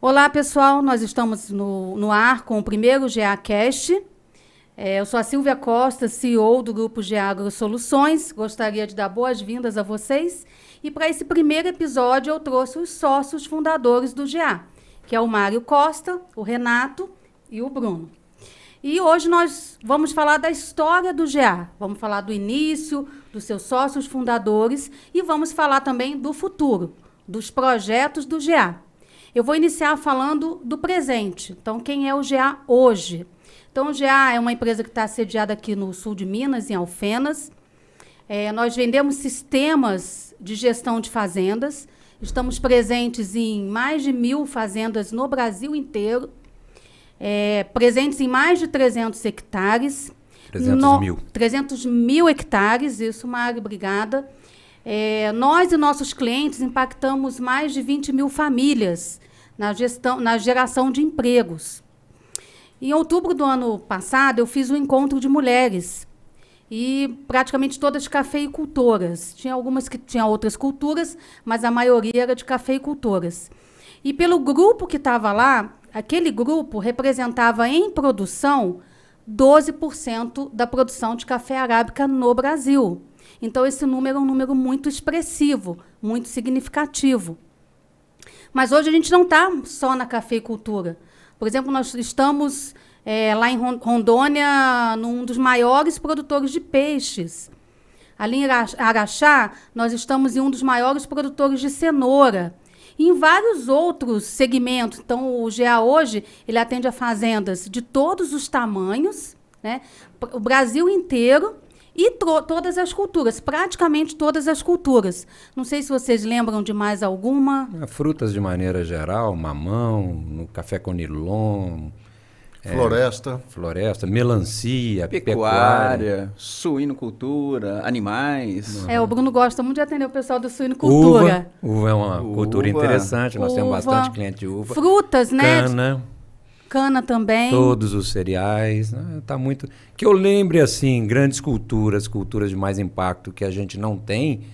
Olá, pessoal. Nós estamos no ar com o primeiro GAcast. Eu sou a Silvia Costa, CEO do Grupo GA AgroSoluções. Gostaria de dar boas-vindas a vocês. E para esse primeiro episódio, eu trouxe os sócios fundadores do GA, que é o Mário Costa, o Renato e o Bruno. E hoje nós vamos falar da história do GA. Vamos falar do início, dos seus sócios fundadores e vamos falar também do futuro, dos projetos do GA. Eu vou iniciar falando do presente. Então, quem é o GA hoje? Então, o GA é uma empresa que está sediada aqui no sul de Minas, em Alfenas. Nós vendemos sistemas de gestão de fazendas. Estamos presentes em mais de 1.000 fazendas no Brasil inteiro. Presentes em mais de 300 hectares. 300 mil hectares, isso, Mário, obrigada. Nós e nossos clientes impactamos mais de 20 mil famílias na geração de empregos. Em outubro do ano passado, eu fiz um encontro de mulheres, e praticamente todas cafeicultoras. Tinha algumas que tinham outras culturas, mas a maioria era de cafeicultoras. E pelo grupo que estava lá, aquele grupo representava em produção 12% da produção de café arábica no Brasil. Então, esse número é um número muito expressivo, muito significativo. Mas hoje a gente não está só na cafeicultura. Por exemplo, nós estamos lá em Rondônia, num dos maiores produtores de peixes. Ali em Araxá, nós estamos em um dos maiores produtores de cenoura. E em vários outros segmentos. Então, o GA hoje, ele atende a fazendas de todos os tamanhos, né? O Brasil inteiro. E todas as culturas, praticamente todas as culturas. Não sei se vocês lembram de mais alguma. Frutas de maneira geral, mamão, no café conilon. Floresta, melancia, pecuária. Suinocultura, animais. O Bruno gosta muito de atender o pessoal da suinocultura. Uva é uma cultura interessante, nós temos bastante cliente de uva. Frutas, né? Cana também. Todos os cereais, né? Tá muito... Que eu lembre, assim, grandes culturas de mais impacto que a gente não tem,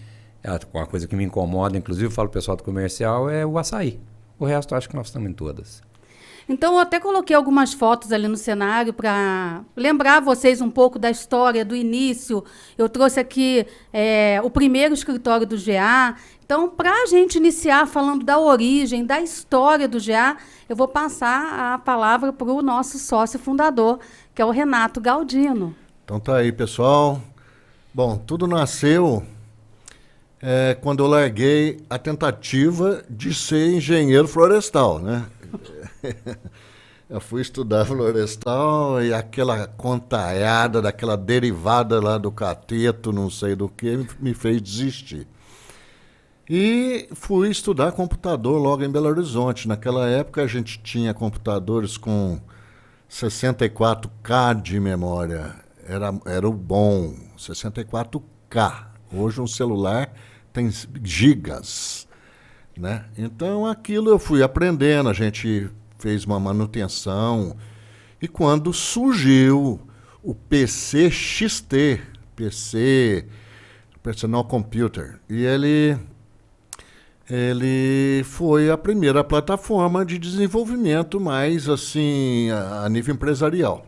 uma coisa que me incomoda, inclusive, eu falo pro pessoal do comercial, é o açaí. O resto, acho que nós estamos em todas. Então, eu até coloquei algumas fotos ali no cenário para lembrar vocês um pouco da história, do início. Eu trouxe aqui o primeiro escritório do GA. Então, para a gente iniciar falando da origem, da história do GA, eu vou passar a palavra para o nosso sócio fundador, que é o Renato Galdino. Então tá aí, pessoal. Bom, tudo nasceu quando eu larguei a tentativa de ser engenheiro florestal, né? Eu fui estudar florestal e aquela contalhada daquela derivada lá do cateto, não sei do que, me fez desistir. E fui estudar computador logo em Belo Horizonte. Naquela época a gente tinha computadores com 64K de memória. Era o bom, 64K. Hoje um celular tem gigas, né? Então aquilo eu fui aprendendo, a gente fez uma manutenção. E quando surgiu o PC XT, PC, Personal Computer, e ele foi a primeira plataforma de desenvolvimento mais assim a nível empresarial.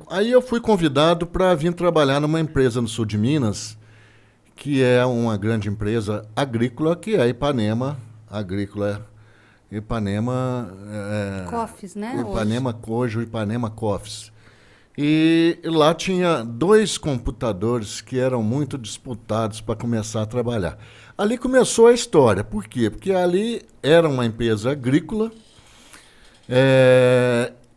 Aí eu fui convidado para vir trabalhar numa empresa no sul de Minas, que é uma grande empresa agrícola, que é a Ipanema Agrícola, Ipanema Coffees, né? Ipanema hoje o Ipanema Coffees. E lá tinha 2 computadores que eram muito disputados para começar a trabalhar. Ali começou a história. Por quê? Porque ali era uma empresa agrícola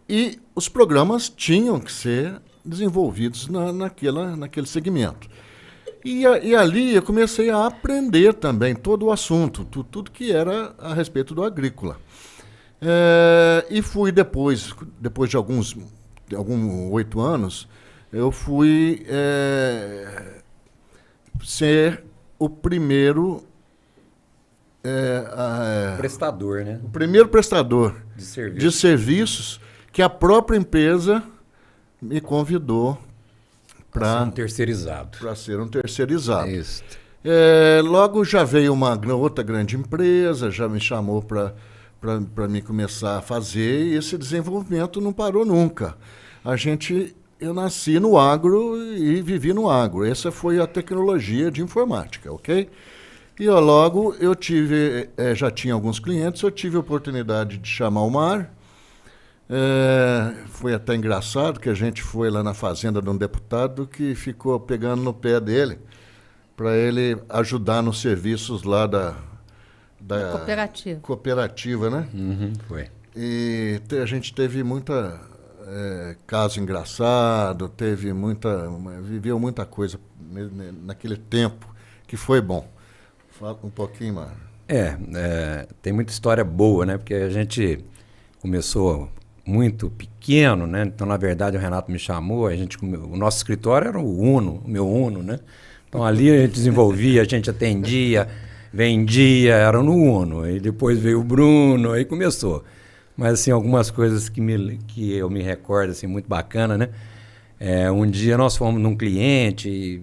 e os programas tinham que ser desenvolvidos naquele segmento. E ali eu comecei a aprender também todo o assunto, tudo que era a respeito do agrícola. E fui depois de alguns 8 anos, eu fui ser o primeiro prestador, né? O primeiro prestador de serviços que a própria empresa me convidou para ser um terceirizado. Isso. Logo já veio uma outra grande empresa, já me chamou para para mim começar a fazer, e esse desenvolvimento não parou nunca. Eu nasci no agro e vivi no agro. Essa foi a tecnologia de informática, ok? E logo eu tive, já tinha alguns clientes, eu tive a oportunidade de chamar o Mário. Foi até engraçado que a gente foi lá na fazenda de um deputado que ficou pegando no pé dele para ele ajudar nos serviços lá da cooperativa, né? Foi. E a gente teve muita caso engraçado, viveu muita coisa naquele tempo que foi bom. Fala um pouquinho, Mário. Tem muita história boa, né? Porque a gente começou muito pequeno, né? Então, na verdade, o Renato me chamou, o nosso escritório era o meu Uno, né? Então, ali a gente desenvolvia, a gente atendia, vendia, era no Uno. Aí depois veio o Bruno, aí começou. Mas, assim, algumas coisas que eu me recordo, assim, muito bacana, né? Um dia nós fomos num cliente,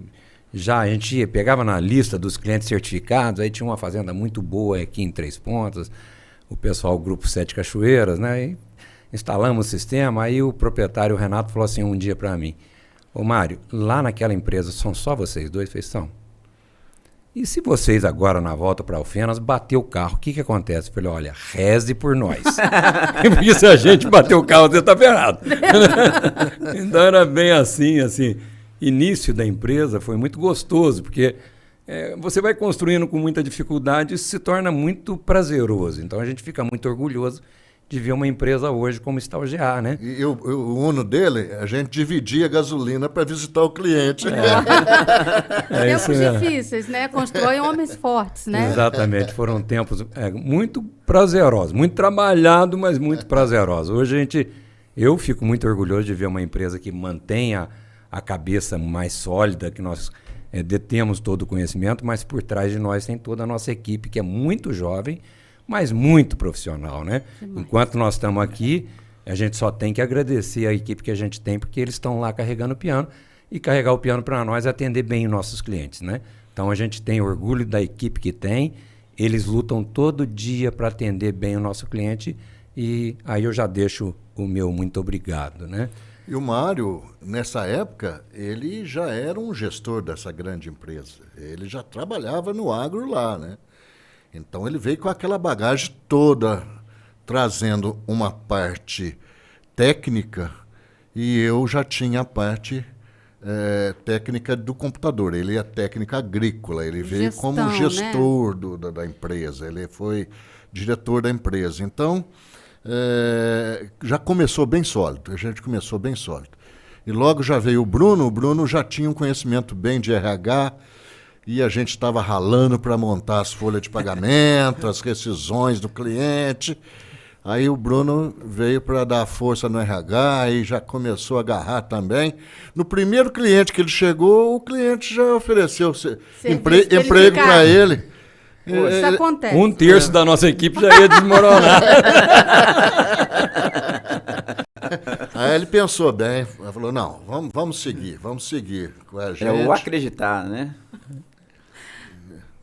a gente pegava na lista dos clientes certificados, aí tinha uma fazenda muito boa aqui em Três Pontas, o pessoal, o Grupo 7 Cachoeiras, né? E instalamos o sistema, aí o proprietário, o Renato, falou assim um dia para mim: ô Mário, lá naquela empresa são só vocês dois? Eu falei, são. E se vocês agora, na volta para Alfenas, bater o carro, o que acontece? Eu falei, olha, reze por nós. Porque se a gente bater o carro, você está ferrado. Então era bem assim. Início da empresa foi muito gostoso, porque você vai construindo com muita dificuldade e se torna muito prazeroso. Então a gente fica muito orgulhoso de ver uma empresa hoje como está o GA, né? E o Uno dele, a gente dividia a gasolina para visitar o cliente. Tempos difíceis, né? Constroem homens fortes, né? Exatamente, foram tempos muito prazerosos, muito trabalhado, mas muito prazerosos. Hoje eu fico muito orgulhoso de ver uma empresa que mantenha a cabeça mais sólida, que nós detemos todo o conhecimento, mas por trás de nós tem toda a nossa equipe, que é muito jovem, mas muito profissional, né? Enquanto nós estamos aqui, a gente só tem que agradecer a equipe que a gente tem, porque eles estão lá carregando o piano, e carregar o piano para nós é atender bem os nossos clientes, né? Então a gente tem orgulho da equipe que tem, eles lutam todo dia para atender bem o nosso cliente, e aí eu já deixo o meu muito obrigado, né? E o Mário, nessa época, ele já era um gestor dessa grande empresa. Ele já trabalhava no agro lá, né? Então ele veio com aquela bagagem toda, trazendo uma parte técnica, e eu já tinha a parte técnica do computador. Ele é técnica agrícola, ele veio como gestor, né? da empresa, ele foi diretor da empresa. Então, já começou bem sólido, a gente começou bem sólido. E logo já veio o Bruno já tinha um conhecimento bem de RH, e a gente estava ralando para montar as folhas de pagamento, as rescisões do cliente. Aí o Bruno veio para dar força no RH e já começou a agarrar também. No primeiro cliente que ele chegou, o cliente já ofereceu emprego para ele. Isso acontece. 1/3 da nossa equipe já ia desmoronar. Aí ele pensou bem, falou, não, vamos seguir com a gente. É o acreditar, né?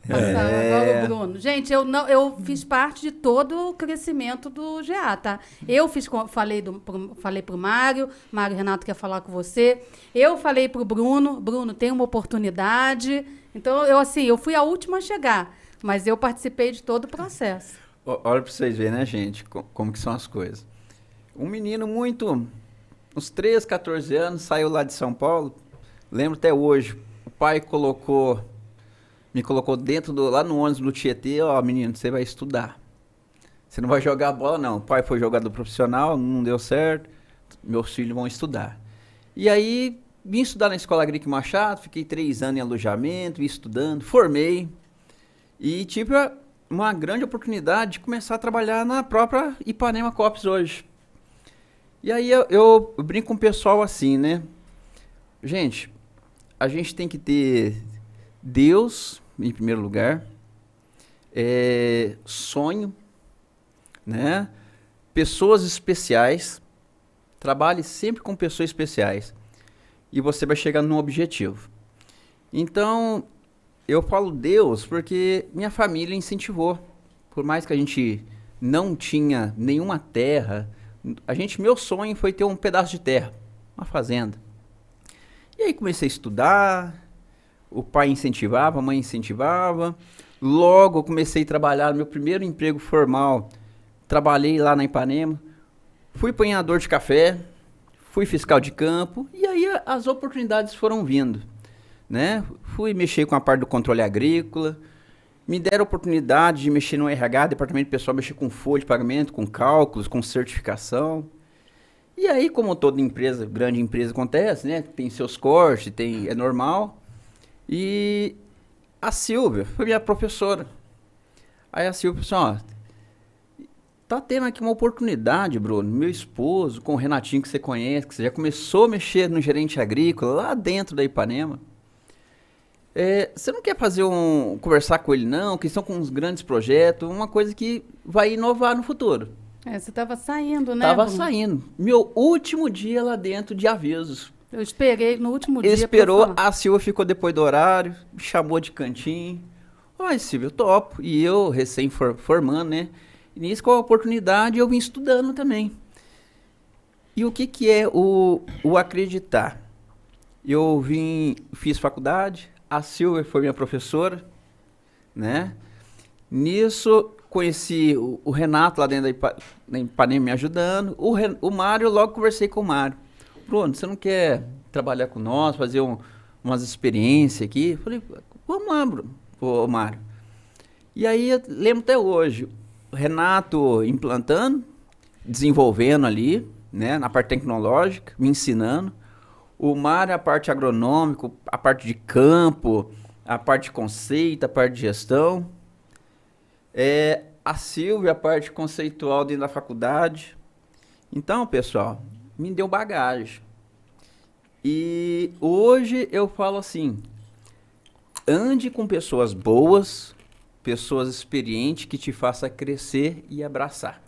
Agora o Bruno. Gente, eu fiz parte de todo o crescimento do GA, tá? Eu falei pro Mário Renato quer falar com você. Eu falei pro Bruno, tem uma oportunidade. Então, eu fui a última a chegar, mas eu participei de todo o processo. Olha para vocês verem, né, gente, como que são as coisas. Um menino uns 13, 14 anos, saiu lá de São Paulo, lembro até hoje, o pai me colocou lá no ônibus do Tietê, menino, você vai estudar. Você não vai jogar bola, não. O pai foi jogador profissional, não deu certo, meus filhos vão estudar. E aí, vim estudar na Escola Agrícola Machado, fiquei 3 anos em alojamento, vim estudando, formei, e tive uma grande oportunidade de começar a trabalhar na própria Ipanema Copos hoje. E aí eu brinco com o pessoal assim, né? Gente, a gente tem que ter Deus, em primeiro lugar, sonho, né? Pessoas especiais, trabalhe sempre com pessoas especiais e você vai chegar num objetivo. Então, eu falo Deus porque minha família incentivou. Por mais que a gente não tinha nenhuma terra. Meu sonho foi ter um pedaço de terra, uma fazenda. E aí comecei a estudar, o pai incentivava, a mãe incentivava. Logo comecei a trabalhar, meu primeiro emprego formal, trabalhei lá na Ipanema, fui apanhador de café, fui fiscal de campo, e aí as oportunidades foram vindo, né? Fui mexer com a parte do controle agrícola, me deram a oportunidade de mexer no RH, departamento pessoal, mexer com folha de pagamento, com cálculos, com certificação. E aí, como toda empresa, grande empresa acontece, né? Tem seus cortes, é normal. E a Silvia foi minha professora. Aí a Silvia falou assim, tá tendo aqui uma oportunidade, Bruno, meu esposo, com o Renatinho que você conhece, que você já começou a mexer no gerente agrícola, lá dentro da Ipanema. Você não quer conversar com ele não, que estão com uns grandes projetos, uma coisa que vai inovar no futuro. Você estava saindo, né, Tava Bruno? saindo. Meu último dia lá dentro de avisos. Eu esperei no último Ele dia. esperou, a Silvia ficou depois do horário, me chamou de cantinho. Ai, Silvia, eu topo. E eu, recém-formando, né? E nisso, com a oportunidade, eu vim estudando também. E o que é o acreditar? Eu fiz faculdade, a Silvia foi minha professora, né? Nisso, conheci o Renato lá dentro da Ipanema me ajudando. O Mário, logo conversei com o Mário. Bruno, você não quer trabalhar com nós, fazer umas experiências aqui? Falei, vamos lá, Bruno, Mário. E aí, eu lembro até hoje, o Renato implantando, desenvolvendo ali, né, na parte tecnológica, me ensinando. O Mário, a parte agronômica, a parte de campo, a parte de conceito, a parte de gestão. A Silvia, a parte conceitual dentro da faculdade. Então, pessoal, me deu bagagem. E hoje eu falo assim, ande com pessoas boas, pessoas experientes que te façam crescer e abraçar.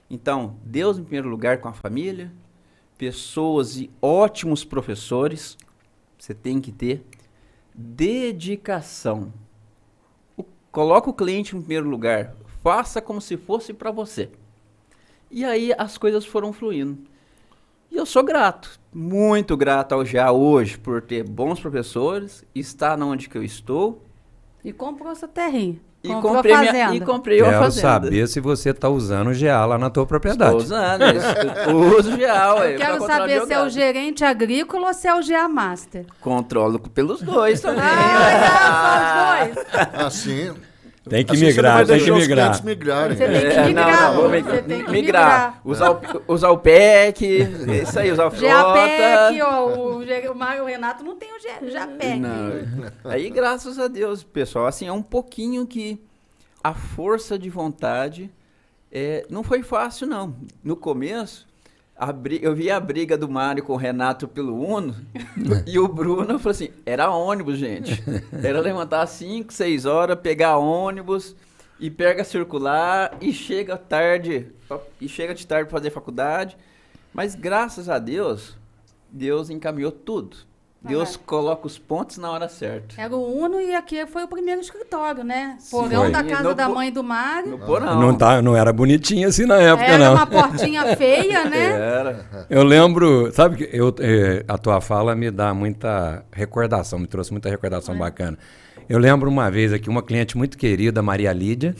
Então, Deus em primeiro lugar com a família, pessoas e ótimos professores, você tem que ter dedicação. Coloca o cliente em primeiro lugar, faça como se fosse para você. E aí as coisas foram fluindo. E eu sou grato, muito grato ao GA hoje por ter bons professores, estar onde que eu estou. E comprou essa terrinha. E comprei uma Quero fazenda. saber se você está usando o GA lá na tua propriedade. Estou usando, eu uso o GA. Eu quero saber se é o gerente agrícola ou se é o GA Master. Controlo pelos dois também. Só os dois. Assim. Tem que assim migrar, você não vai tem que deixar os migrar. clientes migrarem. Você tem que migrar. Vou Você tem que migrar. Usar o PEC, isso aí, usar o frota. GAPEC, o Renato não tem o GAPEC. Não. Aí, graças a Deus, pessoal, assim, é um pouquinho que a força de vontade não foi fácil, não. No começo, eu vi a briga do Mário com o Renato pelo Uno e o Bruno falou assim, era ônibus, gente. Era levantar 5, 6 horas, pegar ônibus e pega circular e chega de tarde para fazer faculdade. Mas graças a Deus, Deus encaminhou tudo. Deus coloca os pontos na hora certa. Era o Uno e aqui foi o primeiro escritório, né? Porão Foi. da casa da mãe do Mário. No porão. Não era bonitinho assim na época, Era não. uma portinha feia, né? Era. Eu lembro, sabe que a tua fala me dá muita recordação, me trouxe muita recordação bacana. Eu lembro uma vez aqui, uma cliente muito querida, Maria Lídia,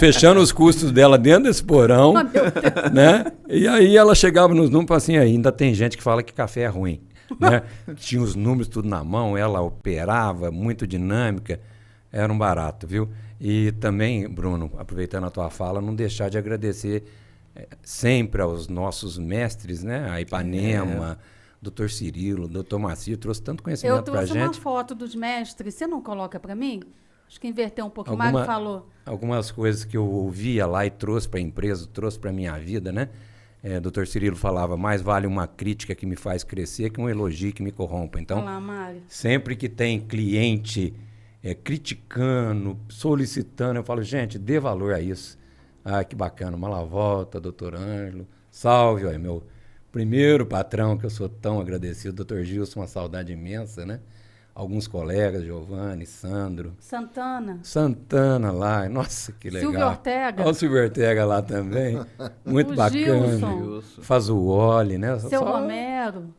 fechando os custos dela dentro desse porão, né? E aí ela chegava nos números e falava assim, ainda tem gente que fala que café é ruim. Né? Tinha os números tudo na mão, ela operava, muito dinâmica, era um barato, viu? E também, Bruno, aproveitando a tua fala, não deixar de agradecer sempre aos nossos mestres, né? A Ipanema, Dr. Cirilo, Dr. Macio, trouxe tanto conhecimento pra gente. Eu trouxe uma foto dos mestres, você não coloca para mim? Acho que inverteu um pouco, o Mário falou. Algumas coisas que eu ouvia lá e trouxe para a empresa, trouxe para a minha vida, né? Dr. Cirilo falava, mais vale uma crítica que me faz crescer que um elogio que me corrompa. Então, Olá, Mário. sempre que tem cliente criticando, solicitando, eu falo, gente, dê valor a isso. Ah, que bacana, Malavolta, doutor Ângelo, salve, ó, meu primeiro patrão, que eu sou tão agradecido, doutor Gilson, uma saudade imensa, né? alguns colegas, Giovanni, Sandro. Santana lá, nossa, que legal. Silvio Ortega. Olha o Silvio Ortega lá também, muito O bacana. Gilson. Fazuoli, né? Seu Romero.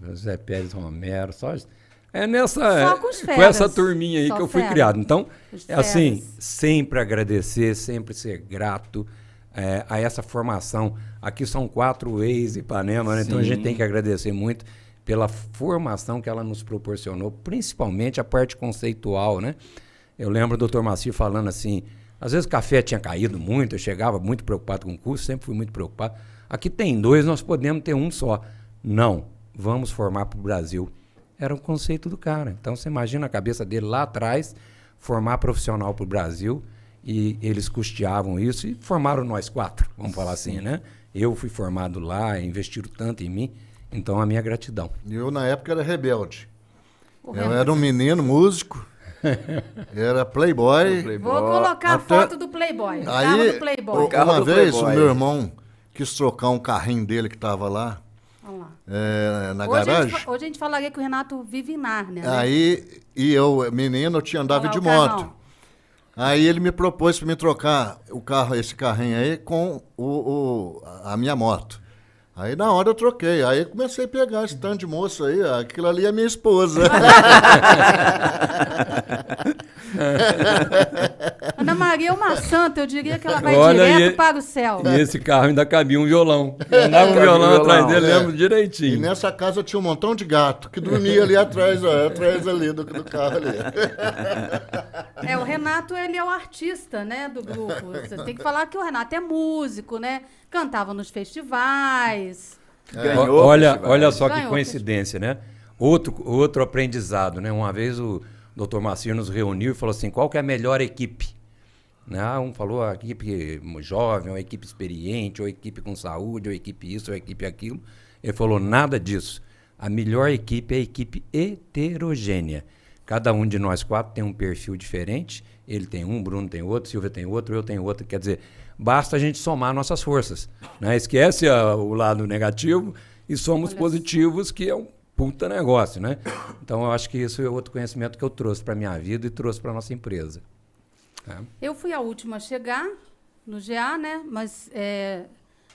José Pérez Romero, só Só com os feras. com essa turminha aí Só que eu fui fera. criado. Então, Os é assim, feras. sempre agradecer, sempre ser grato a essa formação. Aqui são 4 ex-Ipanema, né? Então a gente tem que agradecer muito pela formação que ela nos proporcionou, principalmente a parte conceitual, né? Eu lembro do Dr. Macio falando assim, às vezes o café tinha caído muito, eu chegava muito preocupado com o curso, sempre fui muito preocupado. Aqui tem 2, nós podemos ter um só. Não, vamos formar para o Brasil. Era o conceito do cara. Então você imagina a cabeça dele lá atrás, formar profissional para o Brasil, e eles custeavam isso e formaram nós 4, vamos falar assim, né? Eu fui formado lá, investiram tanto em mim, então a minha gratidão. Eu, na época, era rebelde. O Eu Renato. era um menino músico, era playboy. Vou colocar a foto do Playboy. Carro Aí, do Playboy. Carro uma do vez, Playboy. o meu irmão quis trocar um carrinho dele que estava lá, Vamos lá. na Hoje garagem. hoje a gente falaria que o Renato vive em Nárnia. Né? Aí, e eu, menino, eu tinha andado Olha lá, de o moto. carrão. Aí ele me propôs para me trocar esse carrinho aí com a minha moto. Aí na hora eu troquei. Aí comecei a pegar esse tanto de moço aí, aquilo ali é minha esposa. Ana Maria é uma santa, eu diria que ela vai Olha, direto para o céu. E esse carro ainda cabia um violão. Eu andava um Cabia violão violão, atrás dele, é. lembro E direitinho. nessa casa tinha um montão de gato que dormia ali atrás, atrás ali do carro ali. O Renato, ele é o artista, né, do grupo. Você tem que falar que o Renato é músico, né? Cantava nos festivais. Ganhou Olha, festival. olha só que Ganhou coincidência, né? Outro aprendizado, né? Uma vez o Dr. Macio nos reuniu e falou assim, qual que é a melhor equipe? Né? Um falou a equipe jovem, ou a equipe experiente, ou a equipe com saúde, ou a equipe isso, ou a equipe aquilo. Ele falou, nada disso. A melhor equipe é a equipe heterogênea. Cada um de nós 4 tem um perfil diferente. Ele tem um, Bruno tem outro, Silvia tem outro, eu tenho outro. Quer dizer, basta a gente somar nossas forças. Né? Esquece o lado negativo e somos positivos, que é um puta negócio, né? Então, eu acho que isso é outro conhecimento que eu trouxe para a minha vida e trouxe para a nossa empresa. Eu fui a última a chegar no GA, né? Mas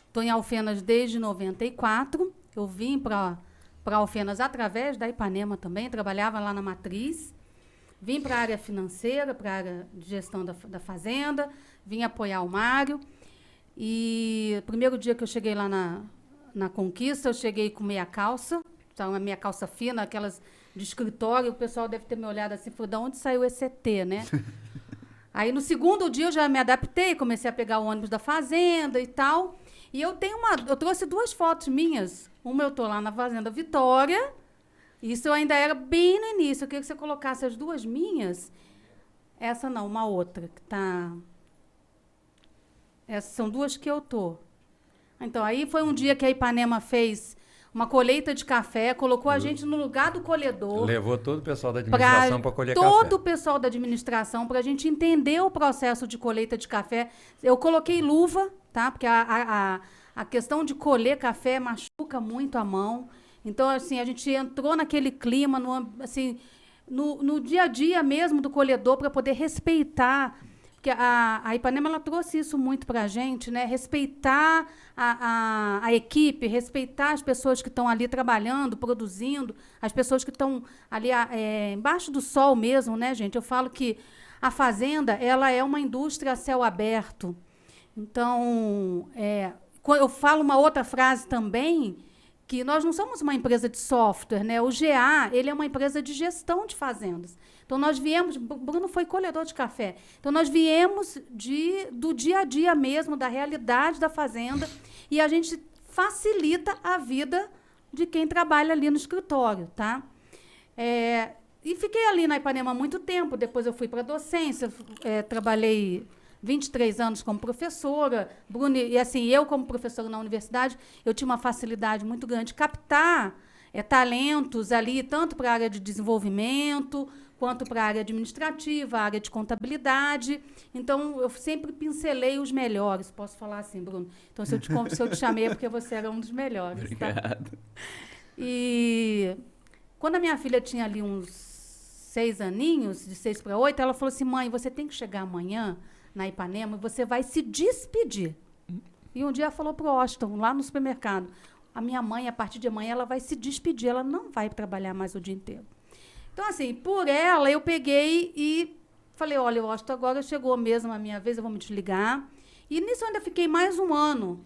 estou em Alfenas desde 94. Eu vim para Alfenas através da Ipanema também, trabalhava lá na Matriz. Vim para a área financeira, para a área de gestão da fazenda, vim apoiar o Mário. E o primeiro dia que eu cheguei lá na Conquista, eu cheguei com meia calça, então a minha calça fina, aquelas de escritório, o pessoal deve ter me olhado assim, falou, de onde saiu esse ET, né? Aí no segundo dia eu já me adaptei, comecei a pegar o ônibus da fazenda e tal. E eu trouxe 2 fotos minhas. Uma eu tô lá na Fazenda Vitória. Isso eu ainda era bem no início. Eu queria que você colocasse as 2 minhas. Essa não, uma outra que tá. Essas são 2 que eu tô. Então, aí foi um dia que a Ipanema fez uma colheita de café, colocou a gente no lugar do colhedor. Levou todo o pessoal da administração para colher todo café. o pessoal da administração, para a gente entender o processo de colheita de café. Eu coloquei luva, tá? Porque a questão de colher café machuca muito a mão. Então, assim, a gente entrou naquele clima, no dia a dia mesmo do colhedor, para poder respeitar. Porque a Ipanema, ela trouxe isso muito para a gente, né? Respeitar a equipe, respeitar as pessoas que estão ali trabalhando, produzindo, as pessoas que estão ali embaixo do sol mesmo, né, gente? Eu falo que a fazenda, ela é uma indústria a céu aberto. Então, eu falo uma outra frase também, que nós não somos uma empresa de software, né? O GA, ele é uma empresa de gestão de fazendas. Então, nós viemos... Bruno foi colhedor de café. Então, nós viemos do dia a dia mesmo, da realidade da fazenda, e a gente facilita a vida de quem trabalha ali no escritório, tá? E fiquei ali na Ipanema há muito tempo. Depois eu fui para a docência, trabalhei 23 anos como professora. Bruno, e assim, eu como professora na universidade, eu tinha uma facilidade muito grande de captar talentos ali, tanto para a área de desenvolvimento, quanto para a área administrativa, a área de contabilidade. Então, eu sempre pincelei os melhores. Posso falar assim, Bruno? Então, se eu te chamei é porque você era um dos melhores. Obrigado. Tá? E quando a minha filha tinha ali uns 6 aninhos, de 6 para 8, ela falou assim, mãe, você tem que chegar amanhã na Ipanema e você vai se despedir. E um dia ela falou para o Austin, lá no supermercado, a minha mãe, a partir de amanhã, ela vai se despedir, ela não vai trabalhar mais o dia inteiro. Então, assim, por ela, eu peguei e falei, olha, Austin, agora chegou mesmo a minha vez, eu vou me desligar. E nisso eu ainda fiquei mais um ano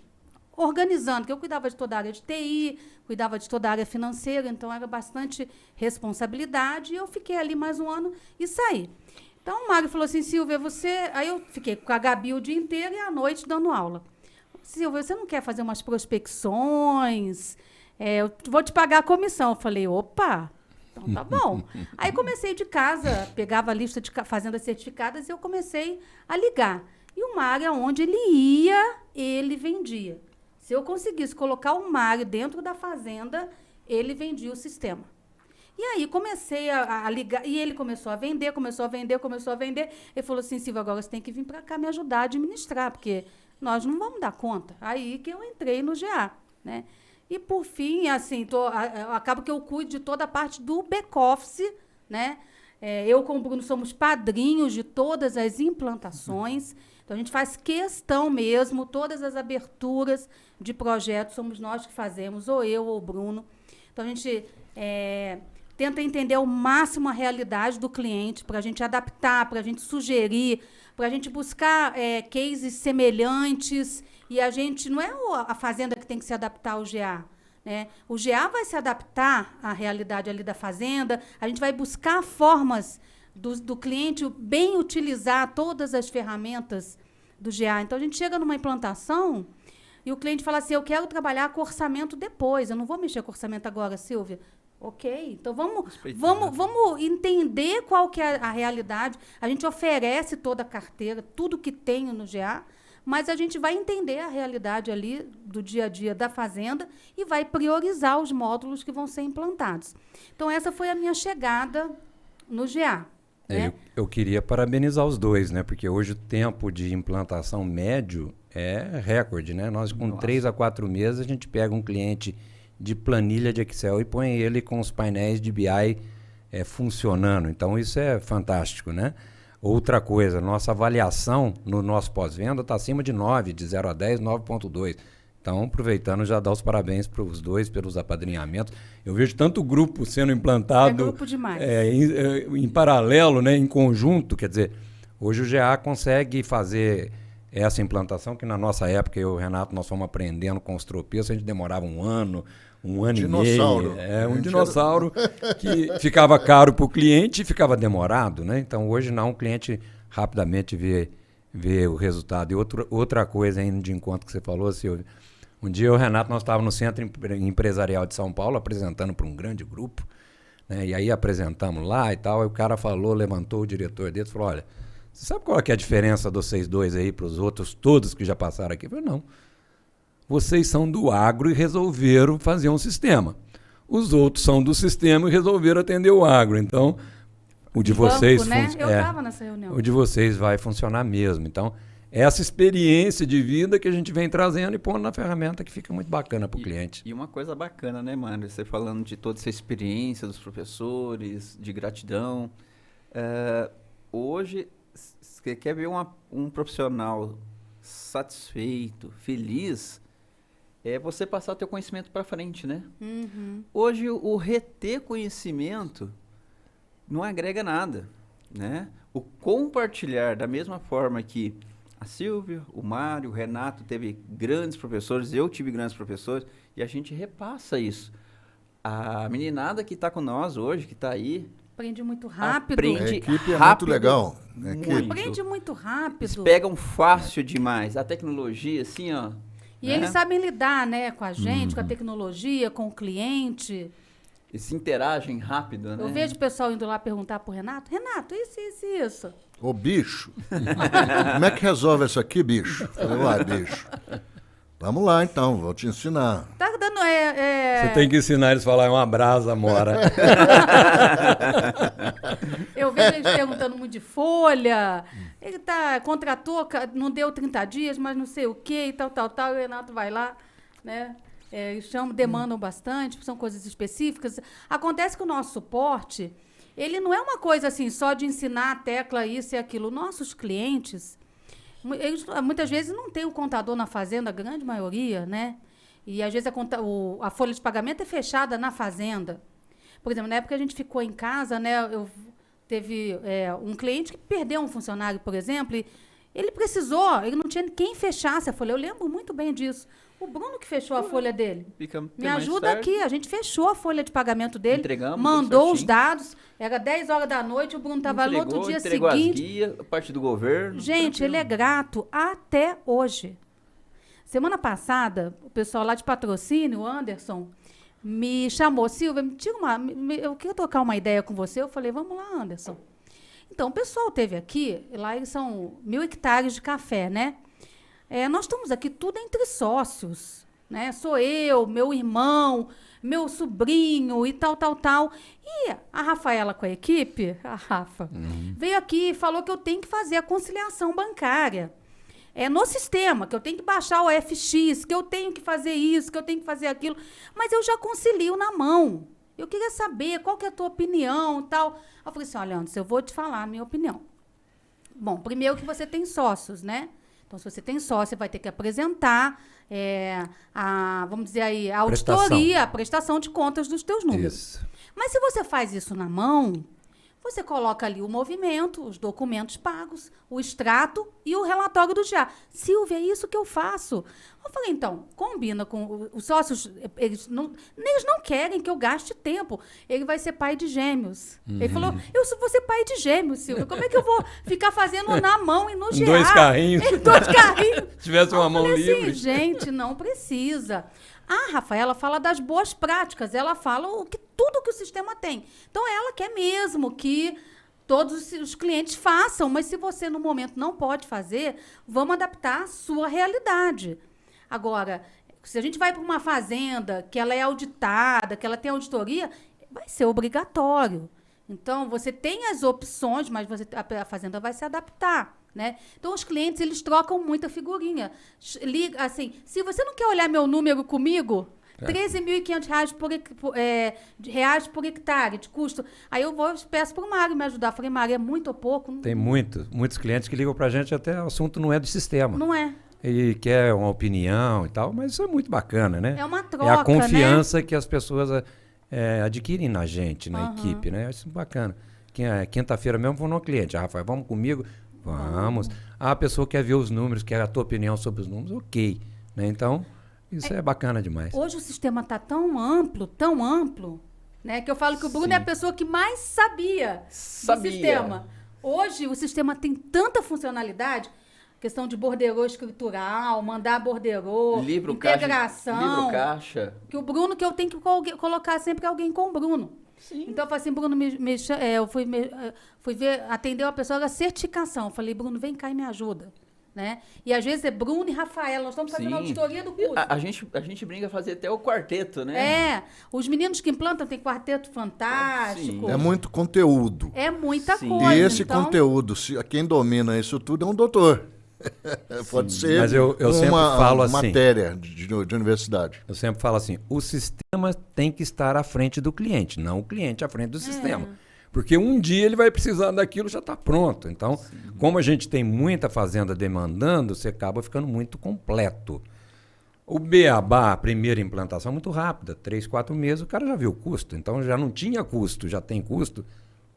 organizando, porque eu cuidava de toda a área de TI, cuidava de toda a área financeira, então era bastante responsabilidade, e eu fiquei ali mais um ano e saí. Então, o Mário falou assim, Silvia, você... Aí eu fiquei com a Gabi o dia inteiro e à noite dando aula. Silvia, você não quer fazer umas prospecções? Eu vou te pagar a comissão. Eu falei, opa, então tá bom. Aí comecei de casa, pegava a lista de fazendas certificadas e eu comecei a ligar. E o Mário, onde ele ia, ele vendia. Se eu conseguisse colocar o Mário dentro da fazenda, ele vendia o sistema. E aí comecei a ligar, e ele começou a vender. Ele falou assim, Silvia, agora você tem que vir para cá me ajudar a administrar, porque nós não vamos dar conta. Aí que eu entrei no GA, né? E, por fim, assim, acaba que eu cuido de toda a parte do back-office, né? Eu com o Bruno somos padrinhos de todas as implantações. Então, a gente faz questão mesmo, todas as aberturas de projetos somos nós que fazemos, ou eu ou o Bruno. Então, a gente tenta entender ao máximo a realidade do cliente para a gente adaptar, para a gente sugerir, para a gente buscar cases semelhantes. E a gente não é a fazenda que tem que se adaptar ao GA. Né? O GA vai se adaptar à realidade ali da fazenda, a gente vai buscar formas do cliente bem utilizar todas as ferramentas do GA. Então, a gente chega numa implantação e o cliente fala assim, eu quero trabalhar com orçamento depois, eu não vou mexer com orçamento agora, Silvia. Ok, então vamos entender qual que é a realidade. A gente oferece toda a carteira, tudo que tem no GA, mas a gente vai entender a realidade ali do dia a dia da fazenda e vai priorizar os módulos que vão ser implantados. Então, essa foi a minha chegada no GA. Né? Eu queria parabenizar os dois, né? Porque hoje o tempo de implantação médio é recorde, né? Nós, com 3 a 4 meses, a gente pega um cliente de planilha de Excel e põe ele com os painéis de BI funcionando. Então, isso é fantástico, né? Outra coisa, nossa avaliação no nosso pós-venda está acima de 9, de 0 a 10, 9,2. Então, aproveitando, já dar os parabéns para os dois pelos apadrinhamentos. Eu vejo tanto grupo sendo implantado grupo demais. Em paralelo, né, em conjunto. Quer dizer, hoje o GA consegue fazer essa implantação, que na nossa época, eu e o Renato, nós fomos aprendendo com os tropeços, a gente demorava um ano e meio. Um dinossauro que ficava caro para o cliente e ficava demorado, né? Então, hoje não, o cliente rapidamente vê o resultado. E outra coisa ainda de encontro que você falou, Silvia, um dia eu e o Renato, nós estávamos no Centro Empresarial de São Paulo, apresentando para um grande grupo, né? E aí apresentamos lá e tal, e o cara falou, levantou o diretor dele e falou, olha, você sabe qual é a diferença de vocês dois aí para os outros todos que já passaram aqui? Eu falei, não. Vocês são do agro e resolveram fazer um sistema. Os outros são do sistema e resolveram atender o agro. Então, o de vocês... Né? Eu estava nessa reunião. O de vocês vai funcionar mesmo. Então, essa experiência de vida que a gente vem trazendo e pondo na ferramenta que fica muito bacana para o cliente. E uma coisa bacana, né, mano? Você falando de toda essa experiência dos professores, de gratidão. Hoje, você quer ver um profissional satisfeito, feliz, é você passar o teu conhecimento para frente, né? Uhum. Hoje, o reter conhecimento não agrega nada, né? O compartilhar, da mesma forma que a Silvia, o Mário, o Renato teve grandes professores, eu tive grandes professores, e a gente repassa isso. A meninada que está com nós hoje, que está aí... Aprende muito rápido. A equipe é muito legal. Aprende muito rápido. Eles pegam fácil demais. A tecnologia, assim, ó... E né? eles sabem lidar, né, com a gente, com a tecnologia, com o cliente. Eles se interagem rápido, né? Eu vejo o pessoal indo lá perguntar pro Renato, isso. Ô, bicho, como é que resolve isso aqui, bicho? Falei, bicho, vamos lá então, vou te ensinar. Tá dando, Você tem que ensinar eles a falar, é uma brasa, mora. Eu vejo eles perguntando muito de folha, ele contratou, não deu 30 dias, mas não sei o quê, e tal, e o Renato vai lá, né? Eles demandam bastante, são coisas específicas. Acontece que o nosso suporte, ele não é uma coisa assim, só de ensinar a tecla isso e aquilo. Nossos clientes, eles, muitas vezes não tem o contador na fazenda, a grande maioria, né? E às vezes a folha de pagamento é fechada na fazenda. Por exemplo, na época que a gente ficou em casa, né? Teve um cliente que perdeu um funcionário, por exemplo, e ele não tinha quem fechasse a folha. Eu lembro muito bem disso. O Bruno que fechou a folha dele. Me ajuda aqui. A gente fechou a folha de pagamento dele. Entregamos, mandou os dados. Era 10 horas da noite, o Bruno estava no outro dia entregou seguinte. As guias, parte do governo. Gente, tranquilo. ele é grato até hoje. Semana passada, o pessoal lá de patrocínio, o Anderson, me chamou. Silvia, eu queria trocar uma ideia com você. Eu falei, vamos lá, Anderson. Então, o pessoal teve aqui, lá eles são 1.000 hectares de café, né? Nós estamos aqui tudo entre sócios, né? Sou eu, meu irmão, meu sobrinho e tal. E a Rafaela com a equipe, a Rafa, veio aqui e falou que eu tenho que fazer a conciliação bancária. No sistema, que eu tenho que baixar o FX, que eu tenho que fazer isso, que eu tenho que fazer aquilo. Mas eu já concilio na mão. Eu queria saber qual que é a tua opinião e tal. Eu falei assim, olha, Anderson, eu vou te falar a minha opinião. Bom, primeiro que você tem sócios, né? Então, se você tem sócio, você vai ter que apresentar vamos dizer aí, a auditoria, a prestação de contas dos teus números. Isso. Mas se você faz isso na mão, você coloca ali o movimento, os documentos pagos, o extrato e o relatório do GA. Silvia, é isso que eu faço. Eu falei, então, combina com os sócios, eles não querem que eu gaste tempo. Ele vai ser pai de gêmeos. Ele falou, eu vou ser pai de gêmeos, Silvia. Como é que eu vou ficar fazendo na mão e no GA? 2 carrinhos. 2 carrinhos. Se tivesse uma mão livre. Assim, gente, não precisa. A Rafaela fala das boas práticas. Ela fala tudo que o sistema tem. Então, ela quer mesmo que todos os clientes façam. Mas se você, no momento, não pode fazer, vamos adaptar a sua realidade. Agora, se a gente vai para uma fazenda que ela é auditada, que ela tem auditoria, vai ser obrigatório. Então, você tem as opções, mas a fazenda vai se adaptar. Né? Então, os clientes, eles trocam muita figurinha. Liga, assim, se você não quer olhar meu número comigo, R$13.500 por hectare de custo. Aí eu peço para o Mário me ajudar. Falei, Mário, é muito ou pouco? Tem muitos clientes que ligam para a gente, até o assunto não é do sistema. Não é. Ele quer uma opinião e tal, mas isso é muito bacana, né? É uma troca, é a confiança, né? Que as pessoas adquirem na gente, na equipe, né? Isso é bacana. Quinta-feira mesmo, vou no cliente. Rafael, vamos comigo? Vamos. A pessoa quer ver os números, quer a tua opinião sobre os números, ok. Né? Então, isso é bacana demais. Hoje o sistema está tão amplo, né? Que eu falo que o Bruno é a pessoa que mais sabia do sistema. Hoje o sistema tem tanta funcionalidade, questão de borderô escritural, mandar borderô, integração. Caixa. Que o Bruno, que eu tenho que colocar sempre alguém com o Bruno. Sim. Então, eu falei assim, Bruno, eu fui ver, atender uma pessoa da certificação. Eu falei, Bruno, vem cá e me ajuda. Né? E às vezes é Bruno e Rafaela, nós estamos fazendo a auditoria do curso. A gente brinca a fazer até o quarteto, né? Os meninos que implantam tem quarteto fantástico. Sim. É muito conteúdo. É muita coisa. E esse conteúdo, quem domina isso tudo é um doutor. Pode ser. Mas eu sempre falo assim, matéria de universidade. Eu sempre falo assim, o sistema tem que estar à frente do cliente, não o cliente à frente do sistema. Porque um dia ele vai precisar daquilo, já está pronto. Então, como a gente tem muita fazenda demandando, você acaba ficando muito completo. O beabá, a primeira implantação, é muito rápida. 3, 4 meses, o cara já viu o custo. Então, já não tinha custo, já tem custo.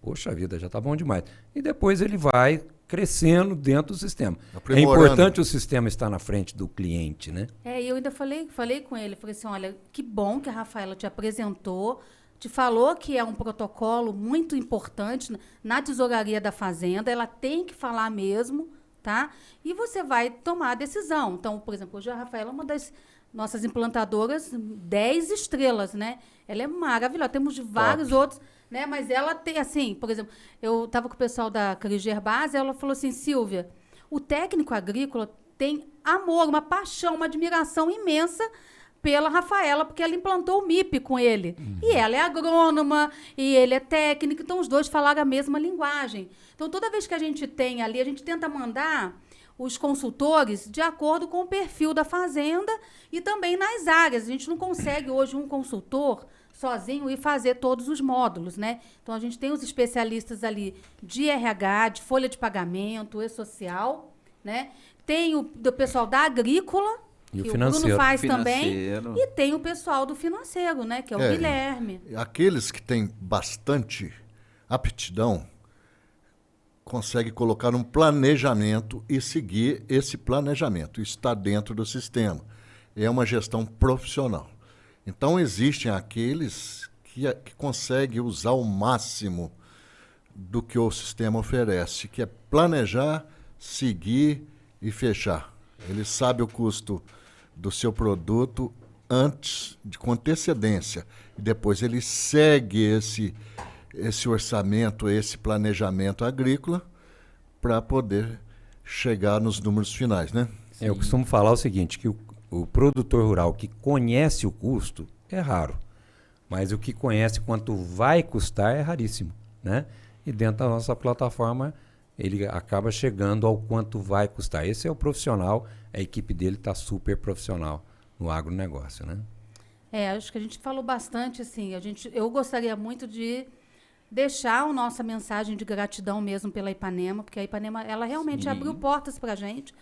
Poxa vida, já está bom demais. E depois ele vai crescendo dentro do sistema. É importante o sistema estar na frente do cliente, né? E eu ainda falei com ele, falei assim, olha, que bom que a Rafaela te apresentou, te falou que é um protocolo muito importante na tesouraria da fazenda, ela tem que falar mesmo, tá? E você vai tomar a decisão. Então, por exemplo, hoje a Rafaela é uma das nossas implantadoras 10 estrelas, né? Ela é maravilhosa, temos vários outros, né? Mas ela tem, assim, por exemplo, eu estava com o pessoal da Criger Base, ela falou assim, Silvia, o técnico agrícola tem amor, uma paixão, uma admiração imensa pela Rafaela, porque ela implantou o MIP com ele. E ela é agrônoma, e ele é técnico, então os dois falaram a mesma linguagem. Então, toda vez que a gente tem ali, a gente tenta mandar os consultores de acordo com o perfil da fazenda e também nas áreas. A gente não consegue hoje um consultor sozinho e fazer todos os módulos, né? Então, a gente tem os especialistas ali de RH, de folha de pagamento, e-social, né? Tem do pessoal da agrícola, E o que o financeiro. Bruno faz Financeiro. também. E tem o pessoal do financeiro, né? Que é o Guilherme. Aqueles que têm bastante aptidão conseguem colocar um planejamento e seguir esse planejamento. Isso está dentro do sistema. É uma gestão profissional. Então, existem aqueles que conseguem usar o máximo do que o sistema oferece, que é planejar, seguir e fechar. Ele sabe o custo do seu produto com antecedência. E depois ele segue esse orçamento, esse planejamento agrícola para poder chegar nos números finais, né? Eu costumo falar o seguinte, que o produtor rural que conhece o custo é raro, mas o que conhece quanto vai custar é raríssimo, né? E dentro da nossa plataforma ele acaba chegando ao quanto vai custar. Esse é o profissional, a equipe dele está super profissional no agronegócio, né? Acho que a gente falou bastante, assim, eu gostaria muito de deixar a nossa mensagem de gratidão mesmo pela Ipanema, porque a Ipanema, ela realmente abriu portas para a gente.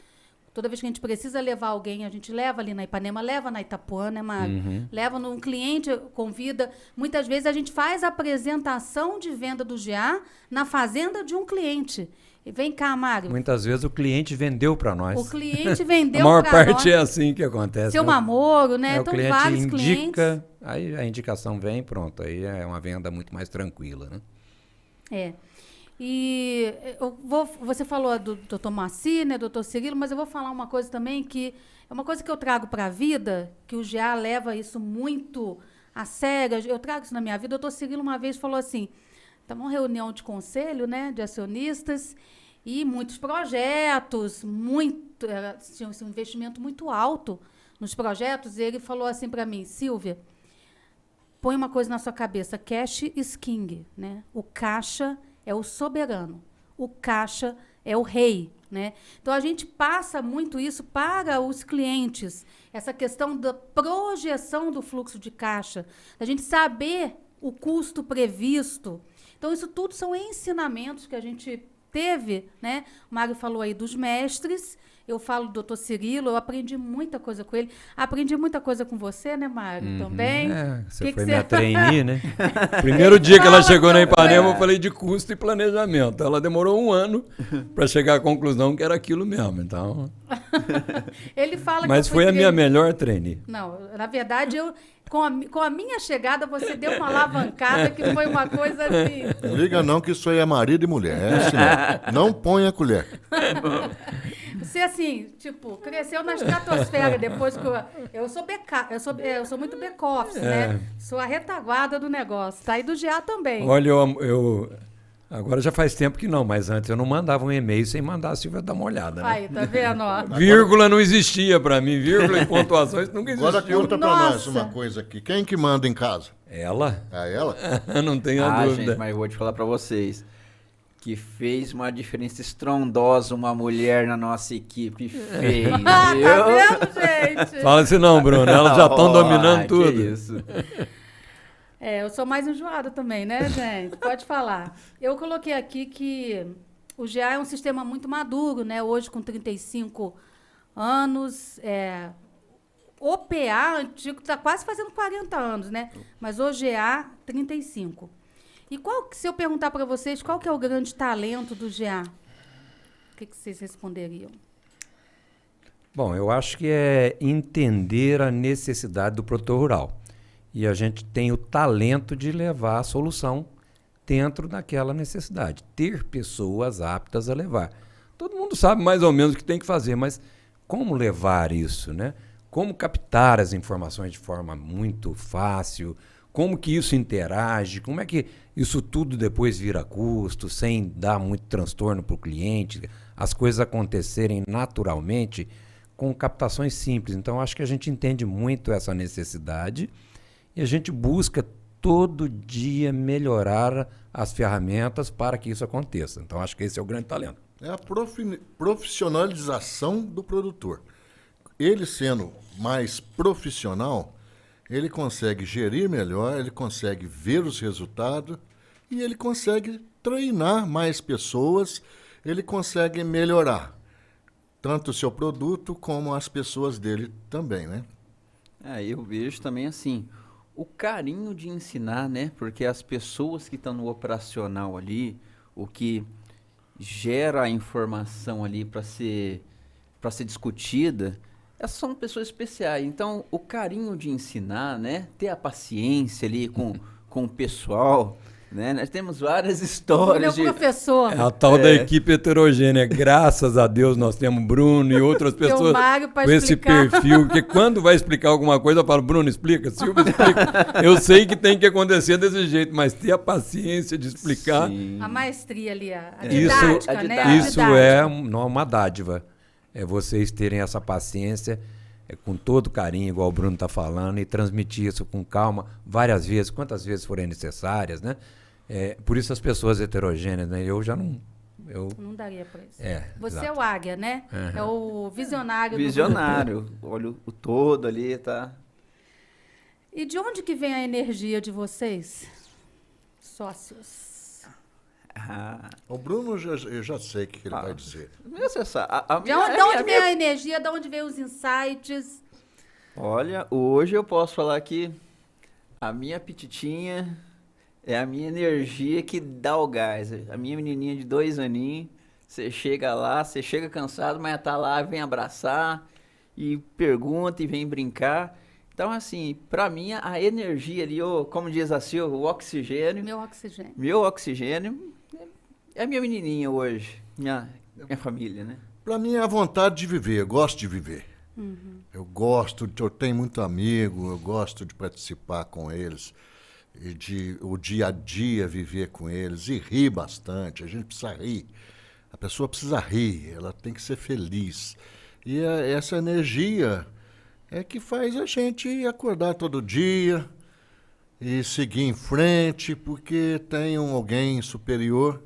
Toda vez que a gente precisa levar alguém, a gente leva ali na Ipanema, leva na Itapuã, né, Mário? Leva num cliente, convida. Muitas vezes a gente faz a apresentação de venda do GA na fazenda de um cliente. E vem cá, Mário. Muitas vezes o cliente vendeu para nós. O cliente vendeu para nós. A maior pra parte nós. É assim que acontece. Seu Mamoro, né? O Então, cliente vários indica, clientes. aí a indicação vem, pronto. Aí é uma venda muito mais tranquila, né? E você falou do Dr. Maci, né, Dr. Cirilo, mas eu vou falar uma coisa também que é uma coisa que eu trago para a vida, que o GA leva isso muito a sério. Eu trago isso na minha vida. O Dr. Cirilo uma vez falou assim, estava numa reunião de conselho, né, de acionistas, e muitos projetos, tinha um investimento muito alto nos projetos, e ele falou assim para mim, Silvia, põe uma coisa na sua cabeça, cash is king, né? O caixa é o soberano, o caixa é o rei, né? Então, a gente passa muito isso para os clientes, essa questão da projeção do fluxo de caixa, a gente saber o custo previsto. Então, isso tudo são ensinamentos que a gente teve, né? O Mário falou aí dos mestres, eu falo do Dr. Cirilo, eu aprendi muita coisa com ele. Aprendi muita coisa com você, né, Mário? Também. Você foi minha trainee, né? Primeiro dia que ela chegou na Ipanema, eu falei de custo e planejamento. Ela demorou 1 ano para chegar à conclusão que era aquilo mesmo. Então... Ele fala Mas que foi a minha melhor trainee. Não, na verdade, com a minha chegada, você deu uma alavancada que foi uma coisa assim. Não liga não que isso aí é marido e mulher. É assim, não põe a colher. Você, assim, tipo, cresceu na estratosfera depois que eu sou muito back-office, né? Sou a retaguarda do negócio. Tá aí do GA também. Olha, eu agora já faz tempo que não, mas antes eu não mandava um e-mail sem mandar a Silvia dar uma olhada, né? Aí, tá vendo? Ó? Vírgula não existia para mim, vírgula e pontuações nunca Agora existiu. conta pra nós Nossa. uma coisa aqui. Quem que manda em casa? Ela? Ela? Não tenho a dúvida. Gente, mas eu vou te falar pra vocês que fez uma diferença estrondosa uma mulher na nossa equipe. Fez, Tá viu? vendo, gente? Fala assim não, Bruno, elas já estão dominando que tudo. isso. Eu sou mais enjoada também, né, gente? Pode falar. Eu coloquei aqui que o GA é um sistema muito maduro, né? Hoje, com 35 anos. O PA antigo está quase fazendo 40 anos, né? Mas o GA, 35. E se eu perguntar para vocês qual que é o grande talento do GA, o que vocês responderiam? Bom, eu acho que é entender a necessidade do produtor rural. E a gente tem o talento de levar a solução dentro daquela necessidade. Ter pessoas aptas a levar. Todo mundo sabe mais ou menos o que tem que fazer, mas como levar isso, né? Como captar as informações de forma muito fácil, como que isso interage, como é que isso tudo depois vira custo, sem dar muito transtorno para o cliente, as coisas acontecerem naturalmente com captações simples. Então, acho que a gente entende muito essa necessidade e a gente busca todo dia melhorar as ferramentas para que isso aconteça. Então, acho que esse é o grande talento. É a profissionalização do produtor. Ele sendo mais profissional, ele consegue gerir melhor, ele consegue ver os resultados e ele consegue treinar mais pessoas, ele consegue melhorar tanto o seu produto como as pessoas dele também, né? Eu vejo também assim, o carinho de ensinar, né? Porque as pessoas que estão no operacional ali, o que gera a informação ali para ser discutida, são pessoas especiais. Então, o carinho de ensinar, né? Ter a paciência ali com o pessoal, né? Nós temos várias histórias Meu professor. É a tal da equipe heterogênea. Graças a Deus nós temos Bruno e outras pessoas com esse perfil, que quando vai explicar alguma coisa, eu falo, Bruno, explica, Silvio, explica. Eu sei que tem que acontecer desse jeito, mas ter a paciência de explicar. Sim. A maestria ali, a didática, né? Isso é uma dádiva. É vocês terem essa paciência, com todo carinho, igual o Bruno está falando, e transmitir isso com calma, várias vezes, quantas vezes forem necessárias, né? Por isso as pessoas heterogêneas, né? Eu já não... Não daria para isso. Você exato. é o águia, né? Uhum. É o visionário. Visionário. Olha o todo ali, tá? E de onde que vem a energia de vocês, sócios? O Bruno, eu já sei o que ele vai dizer. De onde vem a energia? De onde vem os insights? Olha, hoje eu posso falar que a minha pititinha é a minha energia que dá o gás. A minha menininha de 2 aninhos, você chega lá, você chega cansado, mas tá lá, vem abraçar e pergunta e vem brincar. Então, assim, pra mim, a energia ali, como diz a Silvia, o oxigênio. Meu oxigênio é a minha menininha hoje, minha família, né? Pra mim é a vontade de viver, eu gosto de viver. Uhum. Eu tenho muito amigo, eu gosto de participar com eles, e o dia a dia viver com eles, e rir bastante, a gente precisa rir. A pessoa precisa rir, ela tem que ser feliz. E essa energia é que faz a gente acordar todo dia e seguir em frente, porque tem alguém superior